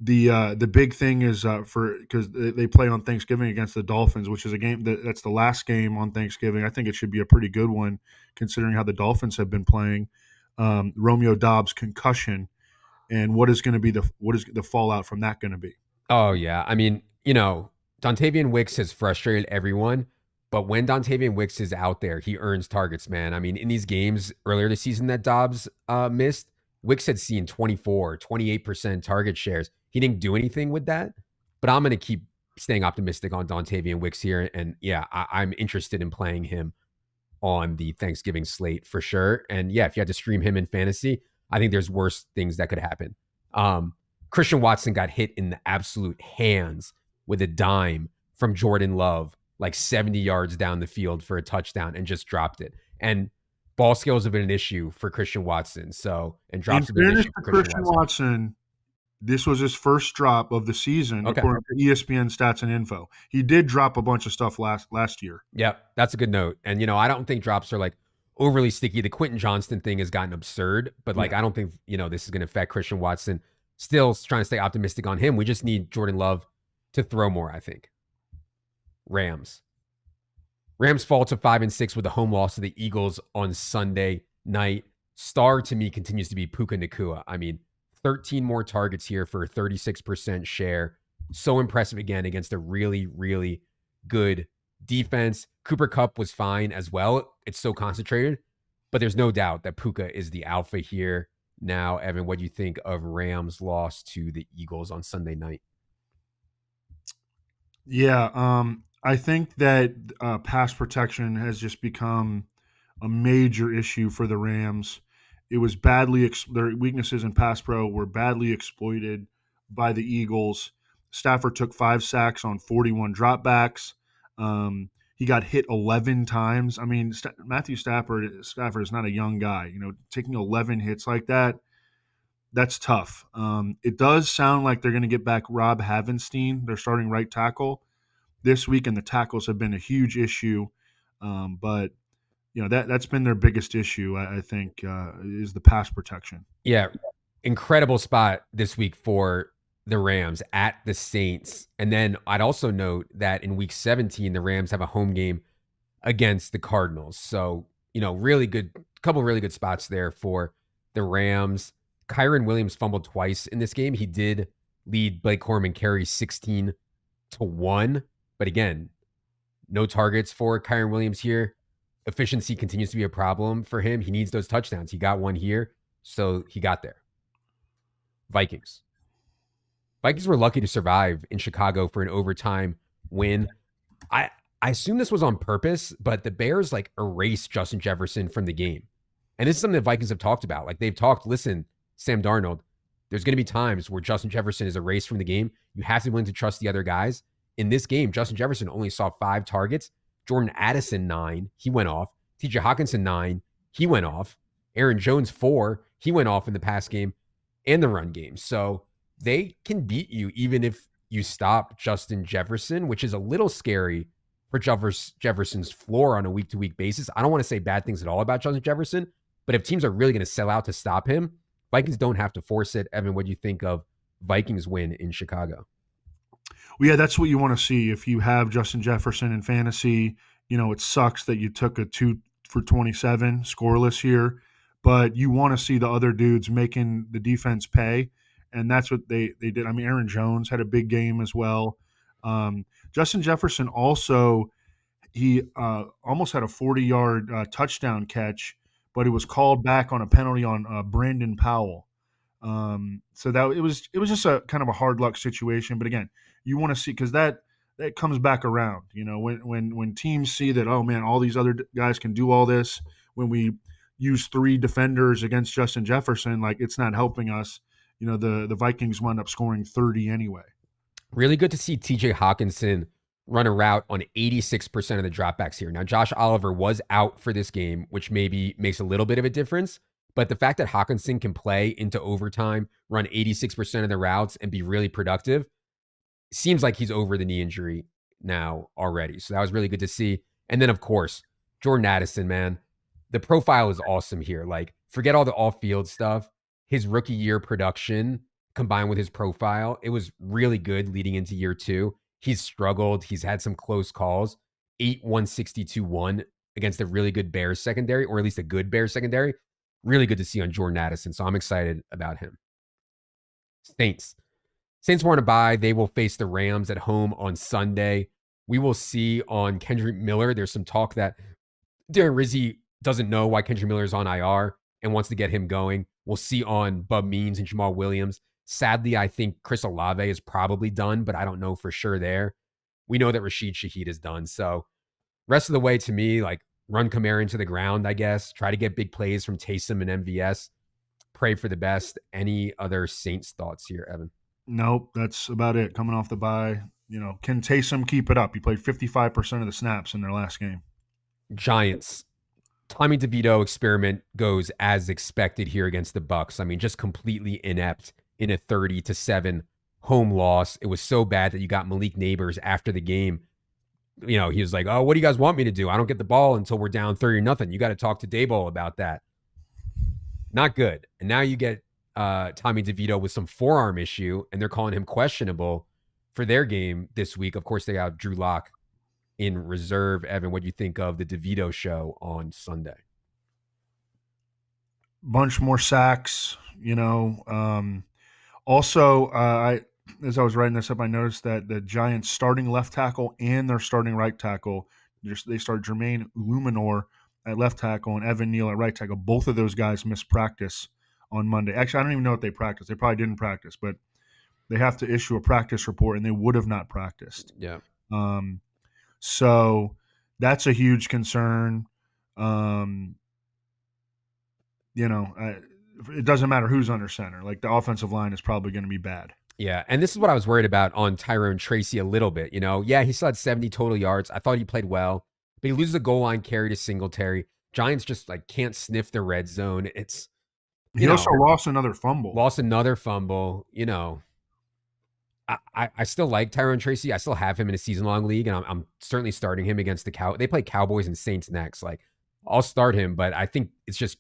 Speaker 2: The big thing is because they play on Thanksgiving against the Dolphins, which is a game that's the last game on Thanksgiving. I think it should be a pretty good one considering how the Dolphins have been playing. Romeo Doubs concussion, and what is the fallout from that going to be?
Speaker 1: Oh yeah, I mean, Dontavian Wicks has frustrated everyone, but when Dontavian Wicks is out there, he earns targets, man. I mean, in these games earlier this season that Dobbs missed, Wicks had seen 24, 28% target shares. He didn't do anything with that, but I'm going to keep staying optimistic on Dontavian Wicks here. And yeah, I'm interested in playing him on the Thanksgiving slate for sure. And yeah, if you had to stream him in fantasy, I think there's worse things that could happen. Christian Watson got hit in the absolute hands with a dime from Jordan Love, like 70 yards down the field for a touchdown, and just dropped it. And ball skills have been an issue for Christian Watson. And drops have been an issue for Christian Watson.
Speaker 2: This was his first drop of the season, according to ESPN Stats and Info. He did drop a bunch of stuff last year.
Speaker 1: Yep, that's a good note. And, I don't think drops are like overly sticky. The Quentin Johnston thing has gotten absurd, but I don't think, this is going to affect Christian Watson. Still trying to stay optimistic on him. We just need Jordan Love to throw more, I think. Rams fall to 5-6 with a home loss to the Eagles on Sunday night. Star to me continues to be Puka Nacua. I mean, 13 more targets here for a 36% share. So impressive again against a really, really good defense. Cooper Kupp was fine as well. It's so concentrated, but there's no doubt that Puka is the alpha here. Now, Evan, what do you think of Rams' loss to the Eagles on Sunday night?
Speaker 2: Yeah, I think that pass protection has just become a major issue for the Rams. It was their weaknesses in pass pro were badly exploited by the Eagles. Stafford took 5 sacks on 41 dropbacks. He got hit 11 times. I mean, Matthew Stafford is not a young guy. Taking 11 hits like that, that's tough. It does sound like they're going to get back Rob Havenstein, their starting right tackle, this week, and the tackles have been a huge issue. But that's been their biggest issue, I think, is the pass protection.
Speaker 1: Yeah, incredible spot this week for the Rams at the Saints. And then I'd also note that in week 17, the Rams have a home game against the Cardinals. So, couple really good spots there for the Rams. Kyren Williams fumbled twice in this game. He did lead Blake Corum carries 16-1. But again, no targets for Kyren Williams here. Efficiency continues to be a problem for him. He needs those touchdowns. He got one here, so he got there. Vikings were lucky to survive in Chicago for an overtime win. I assume this was on purpose, but the Bears erased Justin Jefferson from the game. And this is something the Vikings have talked about. They've talked, listen, Sam Darnold, there's going to be times where Justin Jefferson is erased from the game. You have to be willing to trust the other guys. In this game, Justin Jefferson only saw 5 targets. Jordan Addison, 9. He went off. TJ Hawkinson, 9. He went off. Aaron Jones, 4. He went off in the pass game and the run game. So they can beat you even if you stop Justin Jefferson, which is a little scary for Jefferson's floor on a week-to-week basis. I don't want to say bad things at all about Justin Jefferson, but if teams are really going to sell out to stop him, Vikings don't have to force it. Evan, what do you think of Vikings win in Chicago?
Speaker 2: Well, yeah, that's what you want to see. If you have Justin Jefferson in fantasy, it sucks that you took a for 27, scoreless here. But you want to see the other dudes making the defense pay, and that's what they did. I mean, Aaron Jones had a big game as well. Justin Jefferson also he almost had a 40-yard touchdown catch, but it was called back on a penalty on Brandon Powell. So that it was just a kind of a hard luck situation. But again, you want to see because that comes back around. You know, when teams see that, oh man, all these other guys can do all this. When we use 3 defenders against Justin Jefferson, like it's not helping us. You know, the Vikings wound up scoring 30 anyway.
Speaker 1: Really good to see TJ Hawkinson run a route on 86% of the dropbacks here. Now, Josh Oliver was out for this game, which maybe makes a little bit of a difference. But the fact that Hawkinson can play into overtime, run 86% of the routes, and be really productive seems like he's over the knee injury now already. So that was really good to see. And then, of course, Jordan Addison, man, the profile is awesome here. Like, forget all the off-field stuff. His rookie year production combined with his profile, it was really good leading into year 2. He's struggled. He's had some close calls. 8-162-1 against a really good Bears secondary, or at least a good Bears secondary. Really good to see on Jordan Addison. So I'm excited about him. Saints were on a bye. They will face the Rams at home on Sunday. We will see on Kendrick Miller. There's some talk that Darren Rizzi doesn't know why Kendrick Miller is on IR and wants to get him going. We'll see on Bub Means and Jamal Williams. Sadly, I think Chris Olave is probably done, but I don't know for sure there. We know that Rashid Shaheed is done. So rest of the way to me, like run Kamara into the ground, I guess. Try to get big plays from Taysom and MVS. Pray for the best. Any other Saints thoughts here, Evan?
Speaker 2: Nope, that's about it. Coming off the bye, you know, can Taysom keep it up? He played 55% of the snaps in their last game.
Speaker 1: Giants. Tommy DeVito experiment goes as expected here against the Bucs. I mean, just completely inept in a 30-7 home loss. It was so bad that you got Malik Neighbors after the game. You know, he was like, oh, what do you guys want me to do? I don't get the ball until we're down 30-0. You got to talk to Daboll about that. Not good. And now you get Tommy DeVito with some forearm issue, and they're calling him questionable for their game this week. Of course, they have Drew Lock in reserve. Evan, what do you think of the DeVito show on Sunday?
Speaker 2: Bunch more sacks, you know. Also, as I was writing this up, I noticed that the Giants starting left tackle and their starting right tackle, they start Jermaine Luminor at left tackle and Evan Neal at right tackle. Both of those guys missed practice on Monday. Actually, I don't even know if they practiced. They probably didn't practice, but they have to issue a practice report, and they would have not practiced.
Speaker 1: Yeah.
Speaker 2: So that's a huge concern. You know, it doesn't matter who's under center. Like, the offensive line is probably going to be bad.
Speaker 1: Yeah, and this is what I was worried about on Tyrone Tracy a little bit. You know, yeah, he still had 70 total yards. I thought he played well, but he loses a goal line carry to Singletary. Giants just like can't sniff the red zone. It's
Speaker 2: he also lost another fumble.
Speaker 1: You know, I still like Tyrone Tracy. I still have him in a season-long league, and I'm certainly starting him against the Cow. They play Cowboys and Saints next. Like, I'll start him, but I think it's just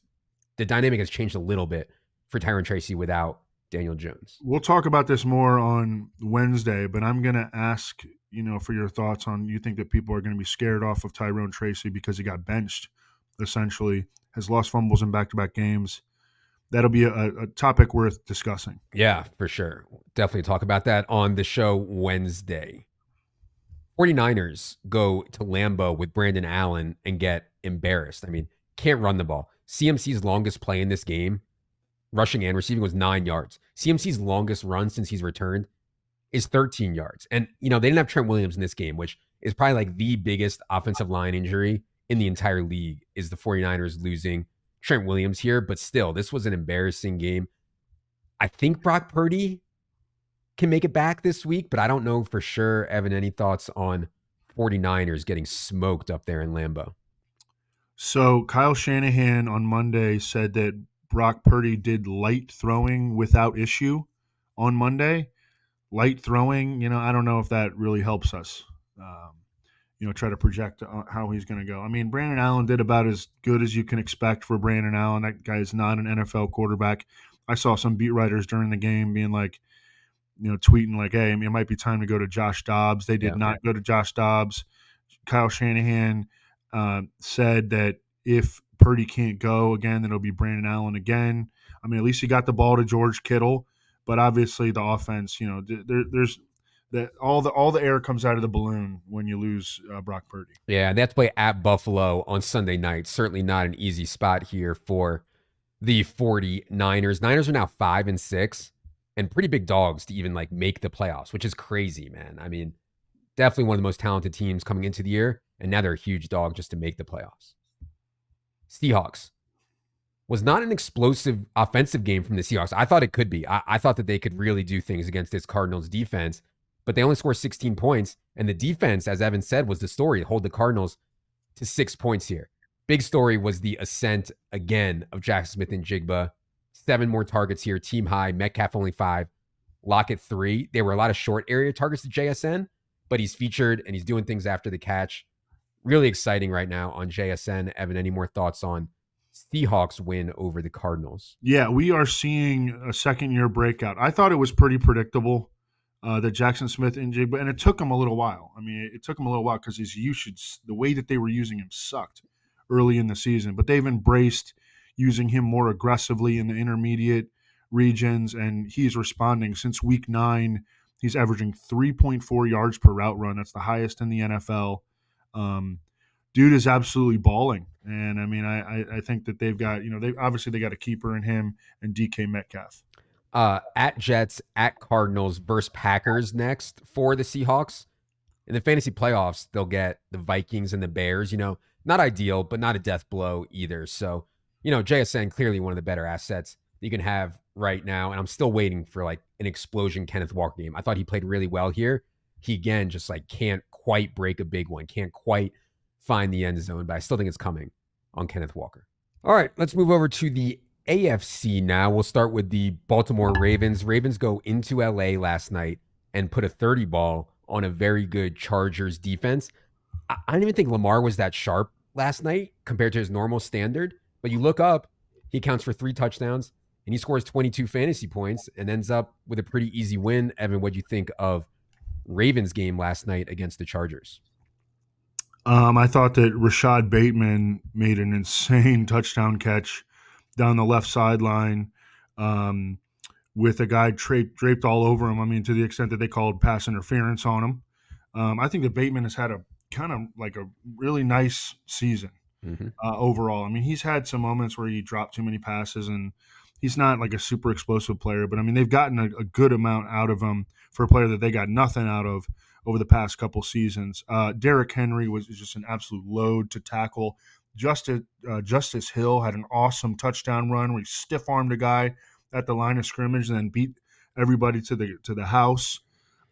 Speaker 1: the dynamic has changed a little bit for Tyrone Tracy without Daniel Jones.
Speaker 2: We'll talk about this more on Wednesday, but I'm going to ask, you know, for your thoughts on, you think that people are going to be scared off of Tyrone Tracy because he got benched, essentially, has lost fumbles in back-to-back games. That'll be a topic worth discussing.
Speaker 1: Yeah, for sure. Definitely talk about that on the show Wednesday. 49ers go to Lambeau with Brandon Allen and get embarrassed. I mean, can't run the ball. CMC's longest play in this game, rushing and receiving, was 9 yards. CMC's longest run since he's returned is 13 yards. And, you know, they didn't have Trent Williams in this game, which is probably like the biggest offensive line injury in the entire league, is the 49ers losing Trent Williams here. But still, this was an embarrassing game. I think Brock Purdy can make it back this week, but I don't know for sure. Evan, any thoughts on 49ers getting smoked up there in Lambeau?
Speaker 2: So Kyle Shanahan on Monday said that Brock Purdy did light throwing without issue on Monday. Light throwing, you know, I don't know if that really helps us, you know, try to project how he's going to go. I mean, Brandon Allen did about as good as you can expect for Brandon Allen. That guy is not an NFL quarterback. I saw some beat writers during the game being like, you know, tweeting like, hey, it might be time to go to Josh Dobbs. They did not go to Josh Dobbs. Kyle Shanahan said that if Purdy can't go again, then it'll be Brandon Allen again. I mean, at least he got the ball to George Kittle, but obviously the offense, there's that all the air comes out of the balloon when you lose Brock Purdy.
Speaker 1: Yeah, and they have to play at Buffalo on Sunday night. Certainly not an easy spot here for the 49ers. Niners are now 5-6 and pretty big dogs to even like make the playoffs, which is crazy, man. I mean, definitely one of the most talented teams coming into the year, and now they're a huge dog just to make the playoffs. Seahawks was not an explosive offensive game from the Seahawks. I thought it could be. I thought that they could really do things against this Cardinals defense, but they only scored 16 points. And the defense, as Evan said, was the story. Hold the Cardinals to 6 points here. Big story was the ascent again of Jackson Smith and Jigba. 7 more targets here, team high. Metcalf only 5. Lockett 3. There were a lot of short area targets to JSN, but he's featured and he's doing things after the catch. Really exciting right now on JSN. Evan, any more thoughts on Seahawks win over the Cardinals?
Speaker 2: Yeah, we are seeing a second-year breakout. I thought it was pretty predictable that Jackson Smith and Jigba, and it took him a little while. I mean, it took him a little while because his usage, the way that they were using him sucked early in the season. But they've embraced using him more aggressively in the intermediate regions, and he's responding. Since week 9, he's averaging 3.4 yards per route run. That's the highest in the NFL. Dude is absolutely balling. And I mean, I think that they've got, they got a keeper in him and DK Metcalf.
Speaker 1: At Jets, at Cardinals versus Packers next for the Seahawks. In the fantasy playoffs, they'll get the Vikings and the Bears. Not ideal, but not a death blow either. So, JSN clearly one of the better assets you can have right now. And I'm still waiting for like an explosion Kenneth Walker game. I thought he played really well here. He again just like can't quite break a big one, can't quite find the end zone, but I still think it's coming on Kenneth Walker. All right, let's move over to the AFC now. We'll start with the Baltimore Ravens. Ravens go into LA last night and put a 30 ball on a very good Chargers defense. I don't even think Lamar was that sharp last night compared to his normal standard, but you look up, he accounts for 3 touchdowns and he scores 22 fantasy points and ends up with a pretty easy win. Evan, what'd you think of Ravens game last night against the Chargers?
Speaker 2: I thought that Rashad Bateman made an insane touchdown catch down the left sideline with a guy draped all over him. I mean, to the extent that they called pass interference on him. I think that Bateman has had a kind of like a really nice season overall. I mean, he's had some moments where he dropped too many passes, and he's not like a super explosive player. But, I mean, they've gotten a good amount out of him for a player that they got nothing out of over the past couple seasons. Derrick Henry was just an absolute load to tackle. Justice Hill had an awesome touchdown run where he stiff-armed a guy at the line of scrimmage and then beat everybody to the house.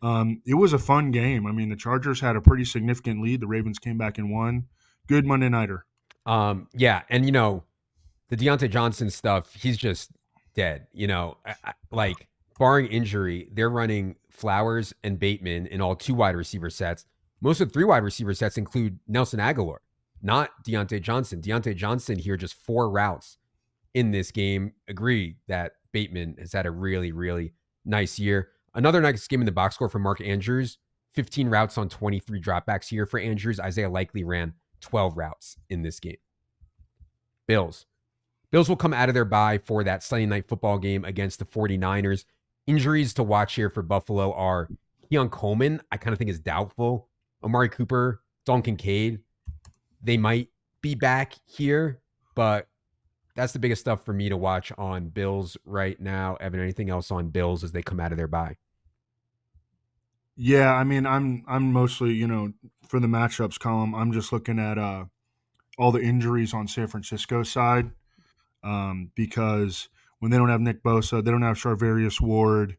Speaker 2: It was a fun game. I mean, the Chargers had a pretty significant lead. The Ravens came back and won. Good Monday nighter.
Speaker 1: Yeah, and the Deontay Johnson stuff, he's just dead. Like barring injury, they're running Flowers and Bateman in all 2 wide receiver sets. Most of the 3 wide receiver sets include Nelson Aguilar, not Deontay Johnson. Deontay Johnson here, just 4 routes in this game. Agree that Bateman has had a really, really nice year. Another nice game in the box score for Mark Andrews. 15 routes on 23 dropbacks here for Andrews. Isaiah Likely ran 12 routes in this game. Bills will come out of their bye for that Sunday night football game against the 49ers. Injuries to watch here for Buffalo are Keon Coleman, I kind of think is doubtful. Amari Cooper, Dalton Kincaid, they might be back here, but that's the biggest stuff for me to watch on Bills right now. Evan, anything else on Bills as they come out of their bye?
Speaker 2: Yeah, I mean, I'm mostly, for the matchups column, I'm just looking at all the injuries on San Francisco's side because when they don't have Nick Bosa, they don't have Charvarius Ward.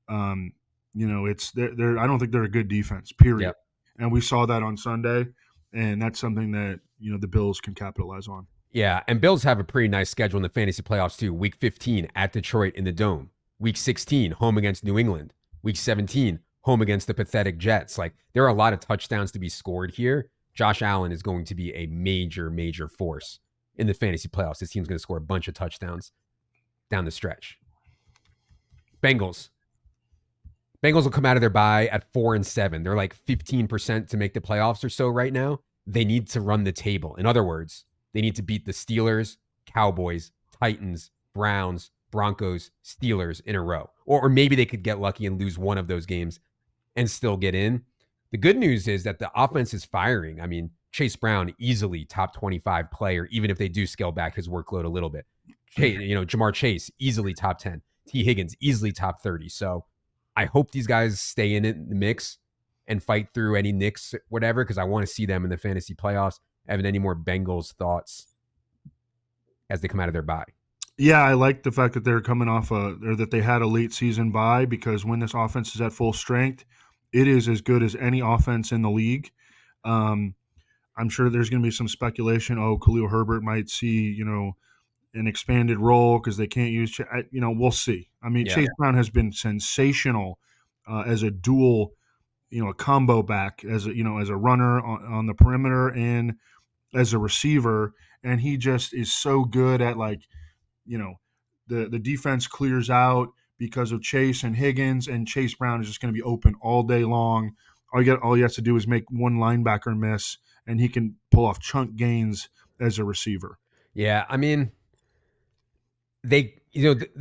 Speaker 2: They're I don't think they're a good defense, period.
Speaker 1: Yep.
Speaker 2: And we saw that on Sunday, and that's something that, the Bills can capitalize on.
Speaker 1: Yeah, and Bills have a pretty nice schedule in the fantasy playoffs too. Week 15 at Detroit in the Dome. Week 16 home against New England. Week 17 home against the pathetic Jets. Like, there are a lot of touchdowns to be scored here. Josh Allen is going to be a major, major force in the fantasy playoffs. This team's going to score a bunch of touchdowns down the stretch. Bengals will come out of their bye at 4-7. They're like 15% to make the playoffs or so right now. They need to run the table. In other words, They need to beat the Steelers, Cowboys, Titans, Browns, Broncos, Steelers in a row. Or maybe they could get lucky and lose one of those games and still get in. The good news is that the offense is firing. I mean, Chase Brown, easily top 25 player, even if they do scale back his workload a little bit. Jamar Chase, easily top 10. T. Higgins, easily top 30. So I hope these guys stay in the mix and fight through any nicks, whatever, because I want to see them in the fantasy playoffs. Evan, any more Bengals thoughts as they come out of their bye?
Speaker 2: Yeah, I like the fact that they're coming off or that they had a late season bye, because when this offense is at full strength, it is as good as any offense in the league. I'm sure there's going to be some speculation. Oh, Khalil Herbert might see, an expanded role because they can't use, we'll see. I mean,
Speaker 1: Yeah.
Speaker 2: Chase Brown has been sensational as a dual, a combo back, as a runner on the perimeter and as a receiver. And he just is so good at the defense clears out because of Chase and Higgins, and Chase Brown is just going to be open all day long. All he has to do is make one linebacker miss, and he can pull off chunk gains as a receiver.
Speaker 1: Yeah, I mean,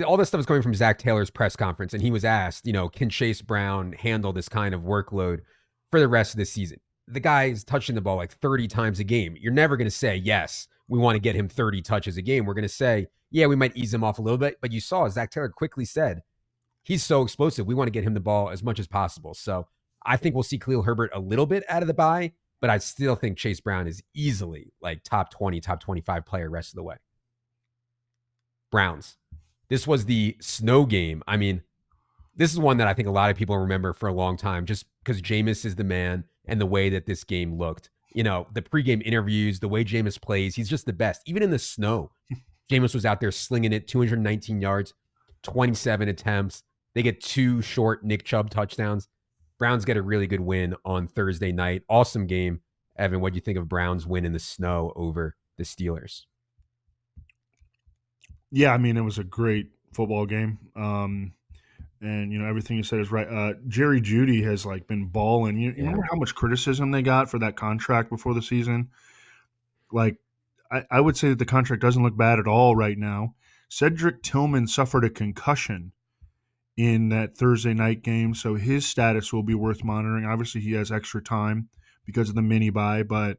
Speaker 1: all this stuff is coming from Zach Taylor's press conference, and he was asked, can Chase Brown handle this kind of workload for the rest of the season? The guy is touching the ball like 30 times a game. You're never going to say, yes, we want to get him 30 touches a game. We're going to say, yeah, we might ease him off a little bit. But you saw Zach Taylor quickly said, he's so explosive. We want to get him the ball as much as possible. So I think we'll see Khalil Herbert a little bit out of the bye, but I still think Chase Brown is easily like top 20, top 25 player rest of the way. Browns. This was the snow game. I mean, this is one that I think a lot of people remember for a long time just because Jameis is the man and the way that this game looked. The pregame interviews, the way Jameis plays, he's just the best. Even in the snow, Jameis was out there slinging it, 219 yards, 27 attempts. They get 2 short Nick Chubb touchdowns. Browns get a really good win on Thursday night. Awesome game. Evan, what do you think of Browns win in the snow over the Steelers?
Speaker 2: Yeah, I mean, it was a great football game. And everything you said is right. Jerry Jeudy has been balling. You remember how much criticism they got for that contract before the season? I would say that the contract doesn't look bad at all right now. Cedric Tillman suffered a concussion in that Thursday night game, so his status will be worth monitoring. Obviously, he has extra time because of the mini bye, but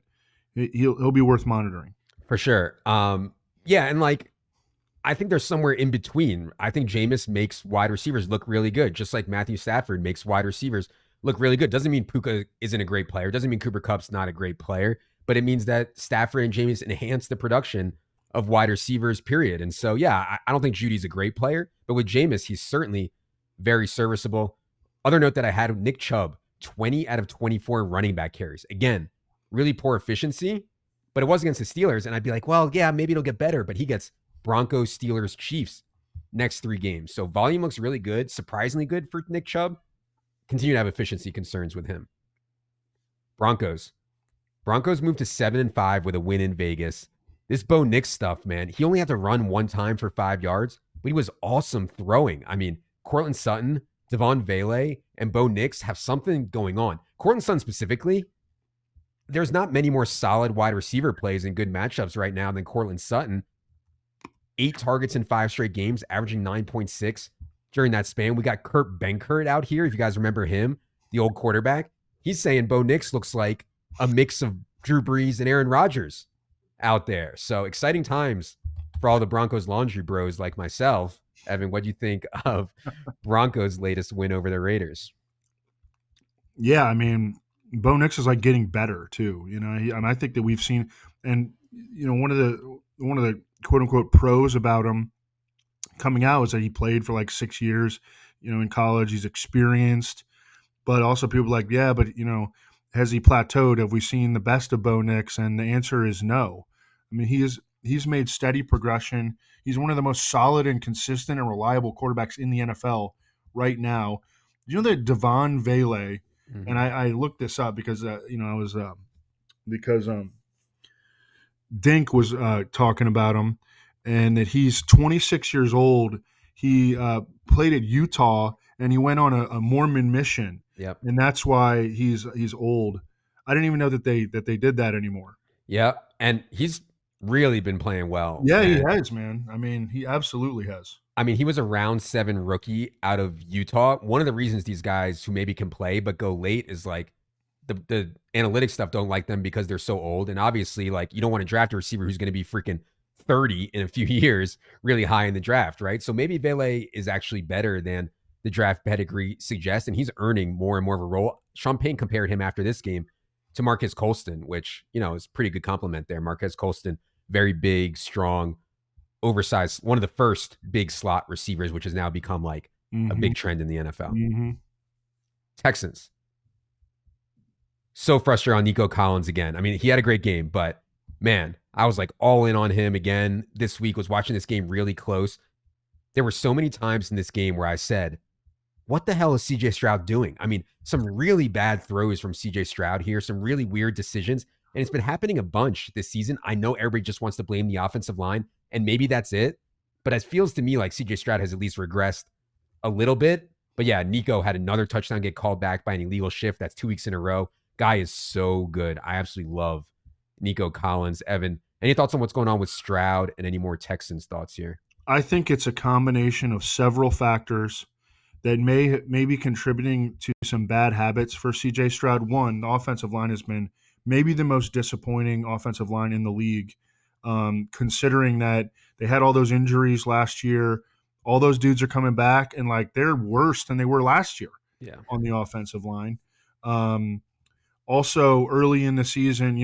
Speaker 2: he'll be worth monitoring
Speaker 1: for sure. Yeah, and I think there's somewhere in between. I think Jameis makes wide receivers look really good, just like Matthew Stafford makes wide receivers look really good. Doesn't mean Puka isn't a great player. Doesn't mean Cooper Kupp's not a great player, but it means that Stafford and Jameis enhance the production of wide receivers, period. And so, yeah, I don't think Judy's a great player, but with Jameis, he's certainly very serviceable. Other note that I had, Nick Chubb, 20 out of 24 running back carries. Again, really poor efficiency, but it was against the Steelers. And I'd be like, well, yeah, maybe it'll get better, but he gets Broncos, Steelers, Chiefs next 3 games. So volume looks really good, surprisingly good for Nick Chubb. Continue to have efficiency concerns with him. Broncos moved to 7-5 with a win in Vegas. This Bo Nix stuff, man, he only had to run 1 time for 5 yards, but he was awesome throwing. I mean, Courtland Sutton, Devon Vele, and Bo Nix have something going on. Courtland Sutton specifically, there's not many more solid wide receiver plays and good matchups right now than Courtland Sutton. 8 targets in 5 straight games, averaging 9.6 during that span. We got Kurt Benkert out here, if you guys remember him, the old quarterback. He's saying Bo Nix looks like a mix of Drew Brees and Aaron Rodgers out there. So exciting times for all the Broncos laundry bros like myself. Evan, what do you think of Broncos' latest win over the Raiders?
Speaker 2: Yeah, I mean, Bo Nix is getting better too. And I think that we've seen, and one of the quote unquote pros about him coming out is that he played for 6 years, in college. He's experienced, but also people are like, yeah, but has he plateaued? Have we seen the best of Bo Nix? And the answer is no. I mean, he's made steady progression. He's one of the most solid and consistent and reliable quarterbacks in the NFL right now. Do you know that Devon Vele, and I looked this up because I was because Dink was talking about him, and that he's 26 years old. He played at Utah, and he went on a Mormon mission.
Speaker 1: Yep.
Speaker 2: And that's why he's old. I didn't even know that they did that anymore.
Speaker 1: Yeah, and he's really been playing well.
Speaker 2: Yeah, he
Speaker 1: And
Speaker 2: has, man. I mean, he absolutely has.
Speaker 1: I mean, he was a round 7 rookie out of Utah. One of the reasons these guys who maybe can play but go late is like the analytics stuff don't like them because they're so old. And obviously, like you don't want to draft a receiver who's going to be freaking 30 in a few years, really high in the draft, right? So maybe Vele is actually better than the draft pedigree suggests, and he's earning more and more of a role. Sean Payne compared him after this game to Marquez Colston, which, is a pretty good compliment there. Marquez Colston, very big, strong, oversized, one of the first big slot receivers, which has now become like a
Speaker 2: Mm-hmm.
Speaker 1: big trend in the NFL.
Speaker 2: Mm-hmm.
Speaker 1: Texans. So frustrated on Nico Collins again. I mean, he had a great game, but man, I was like all in on him again this week, was watching this game really close. There were so many times in this game where I said, what the hell is CJ Stroud doing? I mean, some really bad throws from CJ Stroud here, some really weird decisions. And it's been happening a bunch this season. I know everybody just wants to blame the offensive line, and maybe that's it. But it feels to me like CJ Stroud has at least regressed a little bit. But yeah, Nico had another touchdown get called back by an illegal shift. That's 2 weeks in a row. Guy is so good. I absolutely love Nico Collins. Evan, any thoughts on what's going on with Stroud and any more Texans thoughts here?
Speaker 2: I think it's a combination of several factors that may be contributing to some bad habits for CJ Stroud. One, the offensive line has been maybe the most disappointing offensive line in the league, considering that they had all those injuries last year. All those dudes are coming back, and like they're worse than they were last year on the offensive line. Also, early in the season,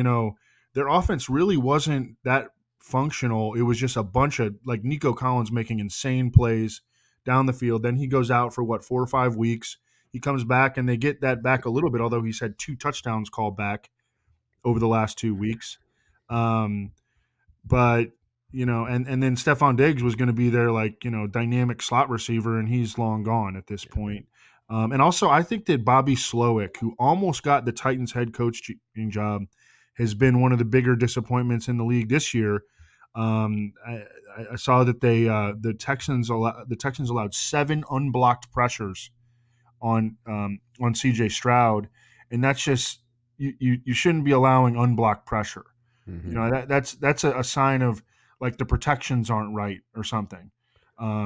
Speaker 2: their offense really wasn't that functional. It was just a bunch of like Nico Collins making insane plays down the field. Then he goes out for 4 or 5 weeks. He comes back and they get that back a little bit, although he's had 2 touchdowns called back over the last 2 weeks. But and then Stephon Diggs was going to be their dynamic slot receiver, and he's long gone at this point. And also, I think that Bobby Slowick, who almost got the Titans head coaching job, has been one of the bigger disappointments in the league this year. I saw that the Texans allowed 7 unblocked pressures on CJ Stroud, and that's just you shouldn't be allowing unblocked pressure.
Speaker 1: Mm-hmm.
Speaker 2: That's a sign of like the protections aren't right or something,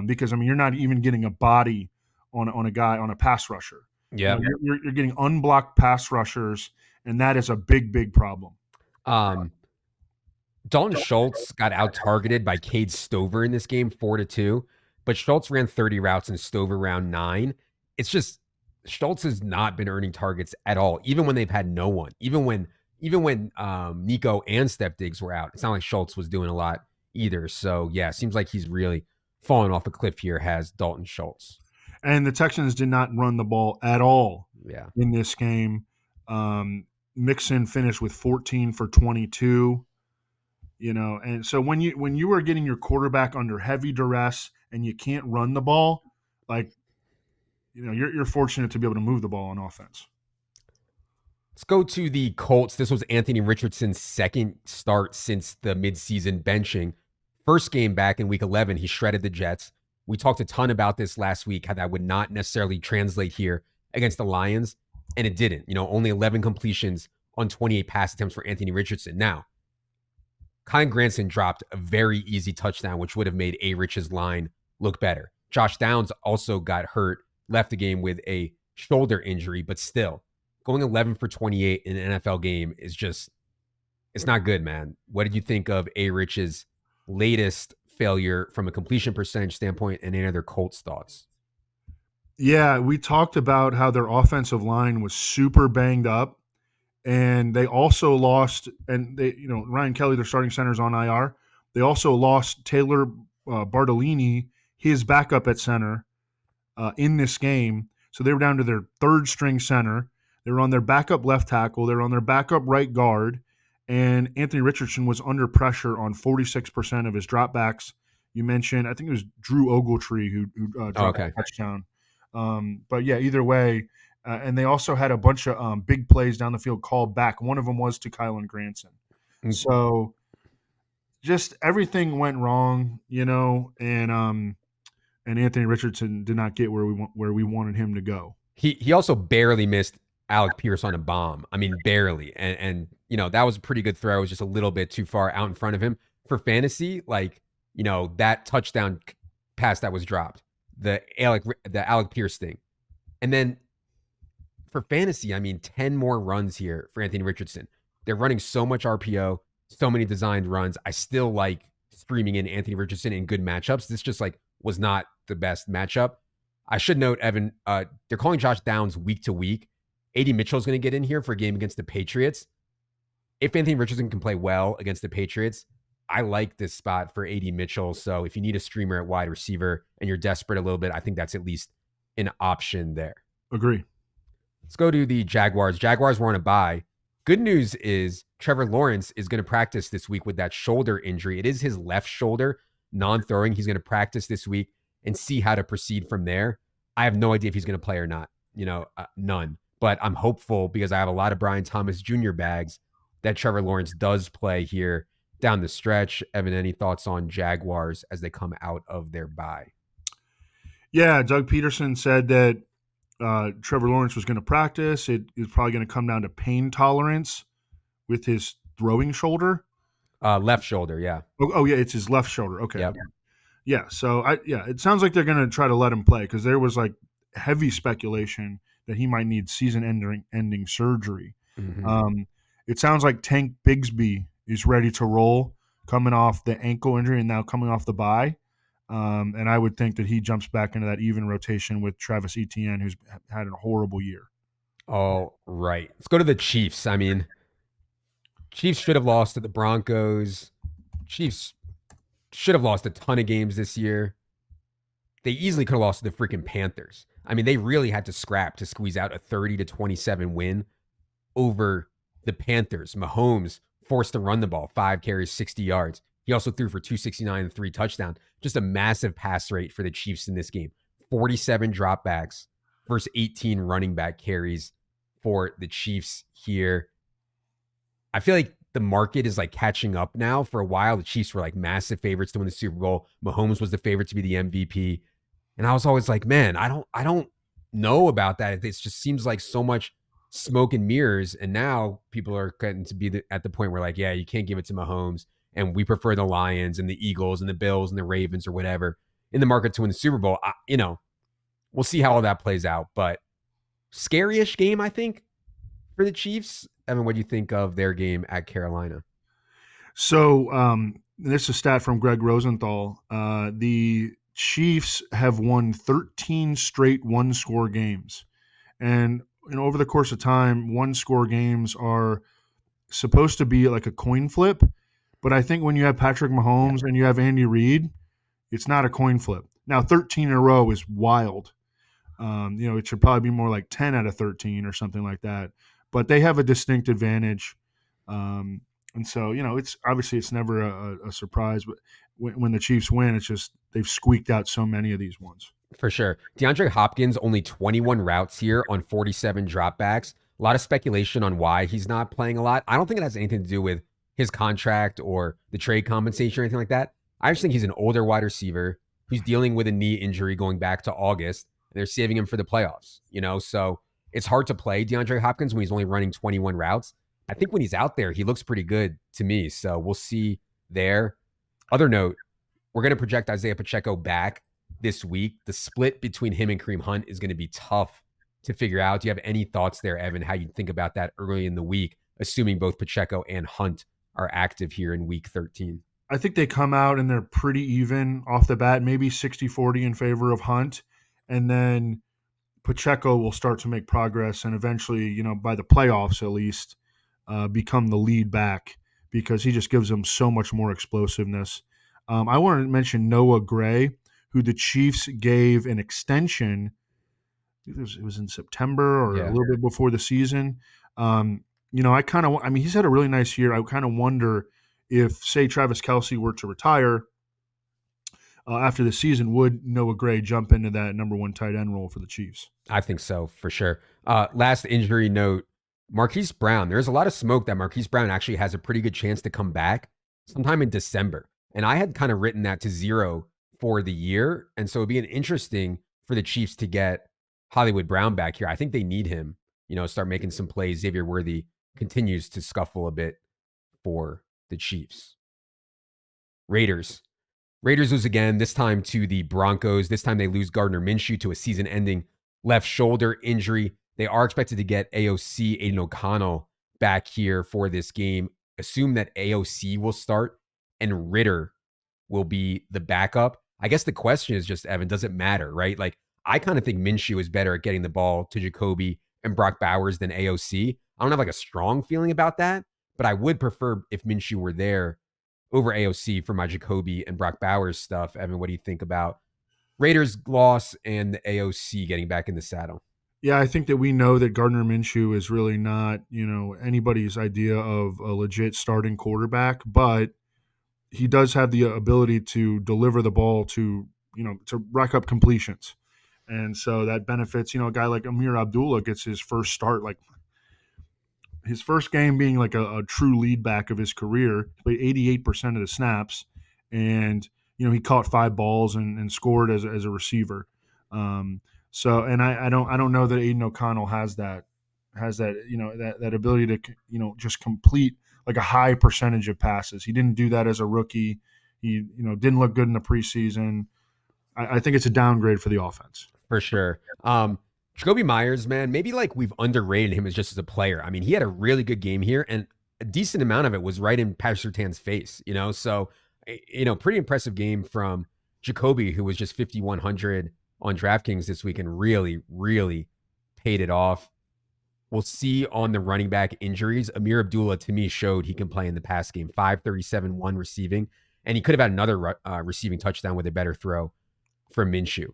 Speaker 2: because I mean you're not even getting a body on a guy on a pass rusher.
Speaker 1: Yeah.
Speaker 2: You're getting unblocked pass rushers, and that is a big problem.
Speaker 1: Dalton Schultz got out targeted by Cade Stover in this game, 4-2. But Schultz ran 30 routes and Stover ran 9. It's just Schultz has not been earning targets at all, even when they've had no one. Even when Nico and Steph Diggs were out, it's not like Schultz was doing a lot either. So yeah, it seems like he's really fallen off a cliff here. Has Dalton Schultz.
Speaker 2: And the Texans did not run the ball at all in this game. Mixon finished with 14 for 22. And so when you are getting your quarterback under heavy duress and you can't run the ball, like you're fortunate to be able to move the ball on offense.
Speaker 1: Let's go to the Colts. This was Anthony Richardson's second start since the midseason benching. First game back in week 11, he shredded the Jets. We talked a ton about this last week, how that would not necessarily translate here against the Lions, and it didn't. Only 11 completions on 28 pass attempts for Anthony Richardson. Now, Kyle Granson dropped a very easy touchdown, which would have made A-Rich's line look better. Josh Downs also got hurt, left the game with a shoulder injury, but still, going 11 for 28 in an NFL game is just, it's not good, man. What did you think of A-Rich's latest failure from a completion percentage standpoint, and any other Colts thoughts?
Speaker 2: Yeah, we talked about how their offensive line was super banged up, and they also lost, and Ryan Kelly, their starting center, is on IR. They also lost Taylor Bartolini, his backup at center, in this game. So they were down to their third string center. They were on their backup left tackle. They were on their backup right guard. And Anthony Richardson was under pressure on 46% of his dropbacks. You mentioned, I think it was Drew Ogletree who dropped a touchdown. But yeah, either way. And they also had a bunch of big plays down the field called back. One of them was to Kyle Granson. So just everything went wrong, and Anthony Richardson did not get where we wanted him to go.
Speaker 1: He also barely missed Alec Pierce on a bomb. I mean, barely. And that was a pretty good throw. It was just a little bit too far out in front of him. for fantasy, like, that touchdown pass that was dropped, the Alec Pierce thing. And then for fantasy, I mean, 10 more runs here for Anthony Richardson. They're running so much RPO, so many designed runs. I still like streaming in Anthony Richardson in good matchups. This just like was not the best matchup. I should note, Evan, they're calling Josh Downs week to week. AD Mitchell is going to get in here for a game against the Patriots. If Anthony Richardson can play well against the Patriots, I like this spot for AD Mitchell. So if you need a streamer at wide receiver and you're desperate a little bit, I think that's at least an option there.
Speaker 2: Agree.
Speaker 1: Let's go to the Jaguars. Jaguars were on a bye. Good news is Trevor Lawrence is going to practice this week with that shoulder injury. It is his left shoulder, non-throwing. He's going to practice this week and see how to proceed from there. I have no idea if he's going to play or not. None. But I'm hopeful because I have a lot of Brian Thomas Jr. bags that Trevor Lawrence does play here down the stretch. Evan, any thoughts on Jaguars as they come out of their bye?
Speaker 2: Yeah, Doug Peterson said that Trevor Lawrence was going to practice. It is probably going to come down to pain tolerance with his throwing shoulder.
Speaker 1: Left shoulder, yeah.
Speaker 2: Oh yeah, it's his left shoulder. Okay.
Speaker 1: Yep.
Speaker 2: Yeah, so it sounds like they're going to try to let him play because there was like heavy speculation that he might need season-ending surgery.
Speaker 1: Mm-hmm.
Speaker 2: It sounds like Tank Bigsby is ready to roll, coming off the ankle injury and now coming off the bye. And I would think that he jumps back into that even rotation with Travis Etienne, who's had a horrible year.
Speaker 1: All right. Let's go to the Chiefs. I mean, Chiefs should have lost to the Broncos. Chiefs should have lost a ton of games this year. They easily could have lost to the freaking Panthers. I mean, they really had to scrap to squeeze out a 30-27 win over the Panthers. Mahomes forced to run the ball, 5 carries, 60 yards. He also threw for 269 and 3 touchdowns. Just a massive pass rate for the Chiefs in this game. 47 dropbacks versus 18 running back carries for the Chiefs here. I feel like the market is like catching up now. For a while, the Chiefs were like massive favorites to win the Super Bowl. Mahomes was the favorite to be the MVP. And I was always like, man, I don't know about that. It just seems like so much smoke and mirrors. And now people are getting to be at the point where like, yeah, you can't give it to Mahomes. And we prefer the Lions and the Eagles and the Bills and the Ravens or whatever in the market to win the Super Bowl. We'll see how all that plays out. But scary-ish game, I think, for the Chiefs. Evan, what do you think of their game at Carolina?
Speaker 2: So this is a stat from Greg Rosenthal. The Chiefs have won 13 straight one-score games. And over the course of time, one-score games are supposed to be like a coin flip. But I think when you have Patrick Mahomes and you have Andy Reid, it's not a coin flip. Now, 13 in a row is wild. It should probably be more like 10 out of 13 or something like that. But they have a distinct advantage. And so, it's never a surprise. But when the Chiefs win, it's just they've squeaked out so many of these ones.
Speaker 1: For sure. DeAndre Hopkins, only 21 routes here on 47 dropbacks. A lot of speculation on why he's not playing a lot. I don't think it has anything to do with his contract or the trade compensation or anything like that. I just think he's an older wide receiver who's dealing with a knee injury going back to August, and they're saving him for the playoffs. So it's hard to play DeAndre Hopkins when he's only running 21 routes. I think when he's out there, he looks pretty good to me. So we'll see there. Other note, we're going to project Isaiah Pacheco back this week. The split between him and Kareem Hunt is going to be tough to figure out. Do you have any thoughts there, Evan, how you think about that early in the week, assuming both Pacheco and Hunt are active here in week 13?
Speaker 2: I think they come out and they're pretty even off the bat, maybe 60-40 in favor of Hunt. And then Pacheco will start to make progress and eventually, by the playoffs at least, become the lead back because he just gives them so much more explosiveness. I want to mention Noah Gray, who the Chiefs gave an extension. It was in September or a little bit before the season. He's had a really nice year. I kind of wonder if, say, Travis Kelce were to retire after the season, would Noah Gray jump into that number 1 tight end role for the Chiefs?
Speaker 1: I think so, for sure. Last injury note, Marquise Brown. There's a lot of smoke that Marquise Brown actually has a pretty good chance to come back sometime in December. And I had kind of written that to 0 for the year. And so it'd be interesting for the Chiefs to get Hollywood Brown back here. I think they need him, start making some plays. Xavier Worthy continues to scuffle a bit for the Chiefs. Raiders. Raiders lose again, this time to the Broncos. This time they lose Gardner Minshew to a season-ending left shoulder injury. They are expected to get AOC Aiden O'Connell back here for this game. Assume that AOC will start and Ritter will be the backup. I guess the question is just, Evan, does it matter, right? Like, I kind of think Minshew is better at getting the ball to Jacoby and Brock Bowers than AOC. I don't have like a strong feeling about that, but I would prefer if Minshew were there over AOC for my Jacoby and Brock Bowers stuff. Evan, what do you think about Raiders loss and the AOC getting back in the saddle?
Speaker 2: Yeah, I think that we know that Gardner Minshew is really not, anybody's idea of a legit starting quarterback, but he does have the ability to deliver the ball to rack up completions. And so that benefits, a guy like Amir Abdullah gets his first start, like his first game being like a true lead back of his career. He played 88% of the snaps, and he caught 5 balls and scored as a receiver. So, and I don't know that Aiden O'Connell has that that ability to just complete like a high percentage of passes. He didn't do that as a rookie. He didn't look good in the preseason. I think it's a downgrade for the offense.
Speaker 1: For sure. Jacoby Myers, man, maybe like we've underrated him just as a player. I mean, he had a really good game here, and a decent amount of it was right in Patrick Surtain's face, So, pretty impressive game from Jacoby, who was just 5,100 on DraftKings this week and really, really paid it off. We'll see on the running back injuries. Amir Abdullah, to me, showed he can play in the pass game. 537, 1 receiving, and he could have had another receiving touchdown with a better throw from Minshew.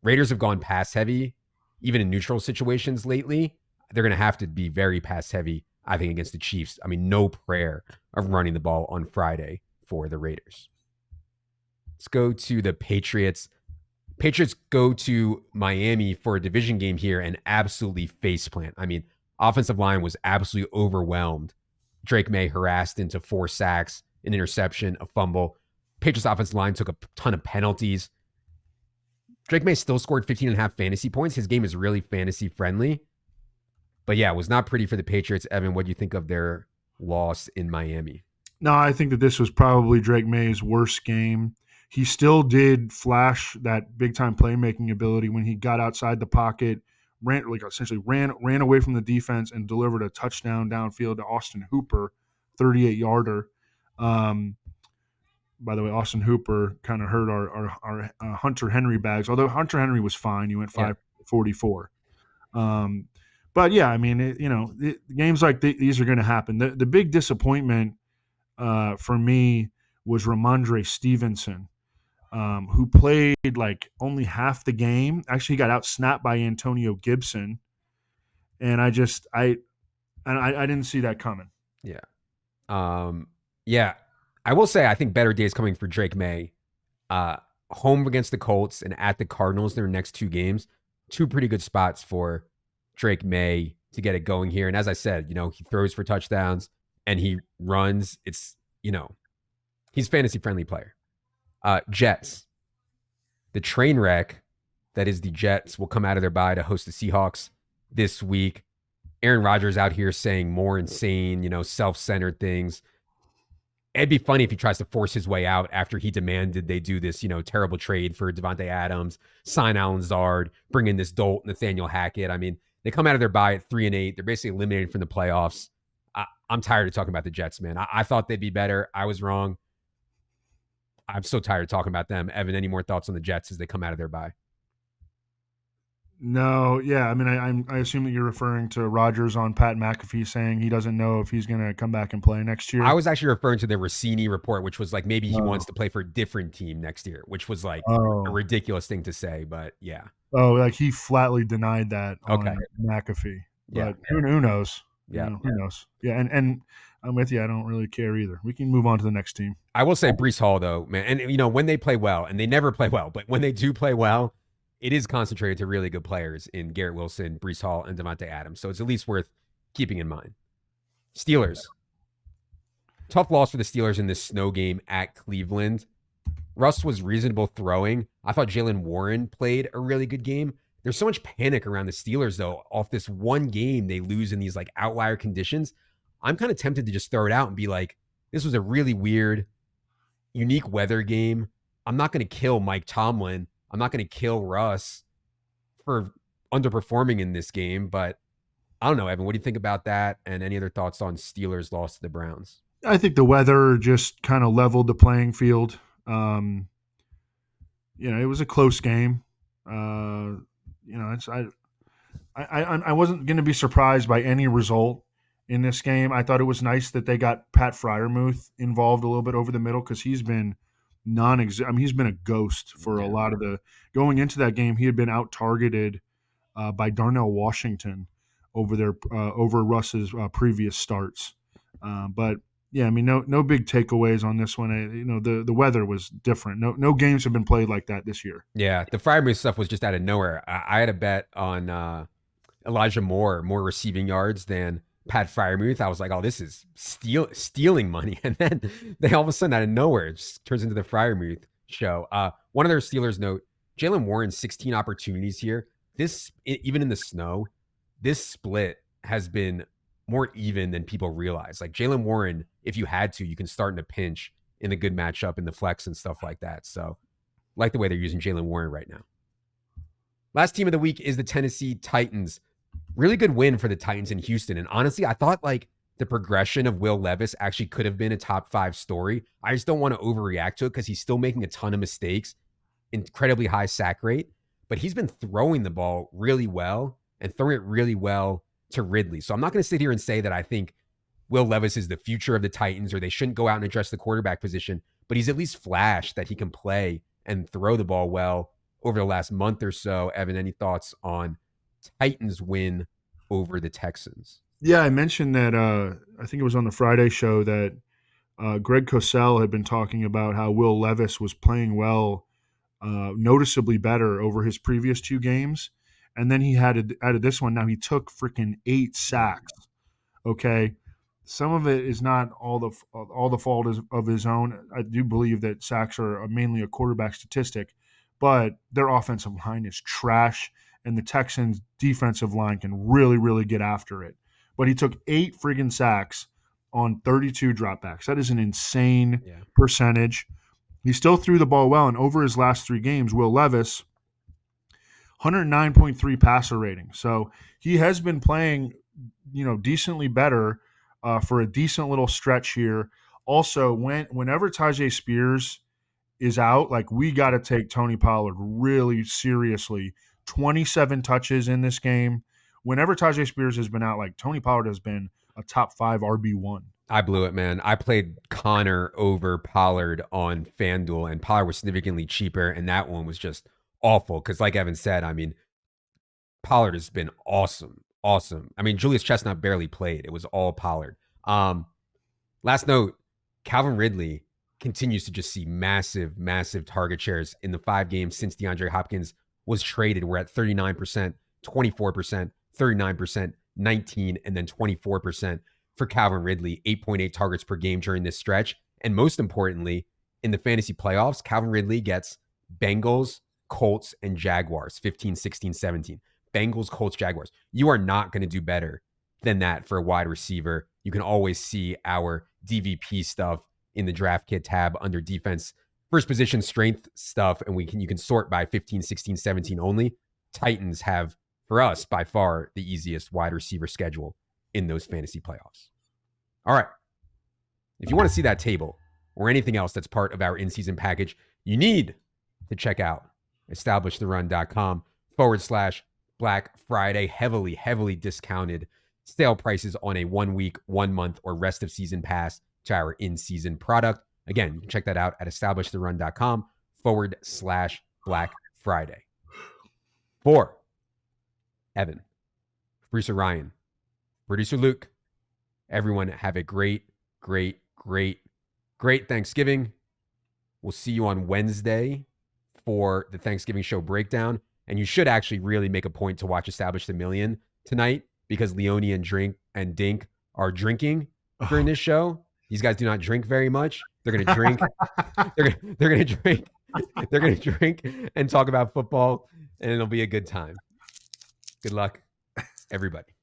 Speaker 1: Raiders have gone pass heavy, even in neutral situations lately. They're going to have to be very pass heavy, I think, against the Chiefs. I mean, no prayer of running the ball on Friday for the Raiders. Let's go to the Patriots. Patriots go to Miami for a division game here and absolutely faceplant. I mean, offensive line was absolutely overwhelmed. Drake May harassed into 4 sacks, an interception, a fumble. Patriots offensive line took a ton of penalties. Drake May still scored 15.5 fantasy points. His game is really fantasy friendly. But yeah, it was not pretty for the Patriots. Evan, what do you think of their loss in Miami?
Speaker 2: No, I think that this was probably Drake May's worst game. He still did flash that big time playmaking ability when he got outside the pocket, ran away from the defense and delivered a touchdown downfield to Austin Hooper, 38-yarder. By the way, Austin Hooper kind of hurt our Hunter Henry bags, although Hunter Henry was fine. He went 544. But yeah, I mean, games like these are going to happen. The big disappointment for me was Ramondre Stevenson, who played like only half the game. Actually, he got out-snapped by Antonio Gibson, and I didn't see that coming.
Speaker 1: Yeah. Yeah. I will say I think better days coming for Drake May. Home against the Colts and at the Cardinals, their next 2 games. 2 pretty good spots for Drake May to get it going here. And as I said, he throws for touchdowns and he runs. It's, he's a fantasy-friendly player. Jets. The train wreck that is the Jets will come out of their bye to host the Seahawks this week. Aaron Rodgers out here saying more insane, self-centered things. It'd be funny if he tries to force his way out after he demanded they do this, terrible trade for Devontae Adams, sign Alan Zard, bring in this dolt, Nathaniel Hackett. I mean, they come out of their bye at 3-8. They're basically eliminated from the playoffs. I'm tired of talking about the Jets, man. I thought they'd be better. I was wrong. I'm so tired of talking about them. Evan, any more thoughts on the Jets as they come out of their bye?
Speaker 2: No, yeah. I mean, I assume that you're referring to Rodgers on Pat McAfee saying he doesn't know if he's going to come back and play next year.
Speaker 1: I was actually referring to the Rossini report, which was like maybe he wants to play for a different team next year, which was like a ridiculous thing to say, but yeah.
Speaker 2: Oh, like he flatly denied that on McAfee. But who knows?
Speaker 1: Yeah.
Speaker 2: Who knows? Yeah, and I'm with you. I don't really care either. We can move on to the next team.
Speaker 1: I will say Breece Hall, though, man. And, when they play well, and they never play well, but when they do play well, it is concentrated to really good players in Garrett Wilson, Breece Hall, and Devontae Adams. So it's at least worth keeping in mind. Steelers. Tough loss for the Steelers in this snow game at Cleveland. Russ was reasonable throwing. I thought Jalen Warren played a really good game. There's so much panic around the Steelers, though, off this one game they lose in these like outlier conditions. I'm kind of tempted to just throw it out and be like, this was a really weird unique weather game. I'm not going to kill Mike Tomlin. I'm not going to kill Russ for underperforming in this game, but I don't know, Evan. What do you think about that? And any other thoughts on Steelers' loss to the Browns?
Speaker 2: I think the weather just kind of leveled the playing field. It was a close game. It's I wasn't going to be surprised by any result in this game. I thought it was nice that they got Pat Fryermuth involved a little bit over the middle because he's been he's been a ghost for a lot of the going into that game. He had been out targeted by Darnell Washington over Russ's previous starts. But yeah, I mean, no big takeaways on this one. The weather was different. No games have been played like that this year.
Speaker 1: Yeah, the Fryermuth stuff was just out of nowhere. I had a bet on Elijah more receiving yards than Pat Fryermuth. I was like, oh, this is stealing money. And then they all of a sudden out of nowhere, it just turns into the Fryermuth show. One other Steelers note, Jaylen Warren, 16 opportunities here. This, even in the snow, this split has been more even than people realize. Like Jaylen Warren, if you had to, you can start in a pinch in a good matchup in the flex and stuff like that. So like the way they're using Jaylen Warren right now. Last team of the week is the Tennessee Titans. Really good win for the Titans in Houston. And honestly, I thought like the progression of Will Levis actually could have been a top 5 story. I just don't want to overreact to it because he's still making a ton of mistakes, incredibly high sack rate, but he's been throwing the ball really well and throwing it really well to Ridley. So I'm not going to sit here and say that I think Will Levis is the future of the Titans or they shouldn't go out and address the quarterback position, but he's at least flashed that he can play and throw the ball well over the last month or so. Evan, any thoughts on Titans win over the Texans?
Speaker 2: Yeah, I mentioned that I think it was on the Friday show that Greg Cosell had been talking about how Will Levis was playing well, noticeably better over his previous 2 games. And then he added this one. Now he took freaking 8 sacks. Okay. Some of it is not all the fault of his own. I do believe that sacks are mainly a quarterback statistic, but their offensive line is trash, and the Texans' defensive line can really, really get after it. But he took 8 friggin' sacks on 32 dropbacks. That is an insane percentage. He still threw the ball well, and over his last 3 games, Will Levis, 109.3 passer rating. So he has been playing, decently better for a decent little stretch here. Also, whenever Tyjae Spears is out, like we got to take Tony Pollard really seriously. 27 touches in this game. Whenever Tyjae Spears has been out, like Tony Pollard has been a top 5 RB1.
Speaker 1: I blew it, man. I played Connor over Pollard on FanDuel, and Pollard was significantly cheaper, and that one was just awful. Because like Evan said, I mean, Pollard has been awesome. I mean, Julius Chestnut barely played. It was all Pollard. Last note, Calvin Ridley continues to just see massive, massive target shares in the 5 games since DeAndre Hopkins was traded. We're at 39%, 24%, 39%, 19%, and then 24% for Calvin Ridley, 8.8 targets per game during this stretch. And most importantly, in the fantasy playoffs, Calvin Ridley gets Bengals, Colts, and Jaguars, 15, 16, 17. Bengals, Colts, Jaguars. You are not going to do better than that for a wide receiver. You can always see our DVP stuff in the draft kit tab under defense, first position strength stuff, and you can sort by 15, 16, 17 only. Titans have, for us, by far the easiest wide receiver schedule in those fantasy playoffs. All right. If you want to see that table or anything else that's part of our in-season package, you need to check out establishtherun.com/Black Friday. Heavily, heavily discounted sale prices on a 1 week, 1 month, or rest of season pass to our in-season product. Again, you can check that out at establishtherun.com/Black Friday. For Evan, producer Ryan, producer Luke, everyone have a great, great, great, great Thanksgiving. We'll see you on Wednesday for the Thanksgiving show breakdown. And you should actually really make a point to watch Establish the Million tonight because Leone and Dink are drinking during this show. These guys do not drink very much. They're going to drink. they're going to drink. They're going to drink and talk about football, and it'll be a good time. Good luck, everybody.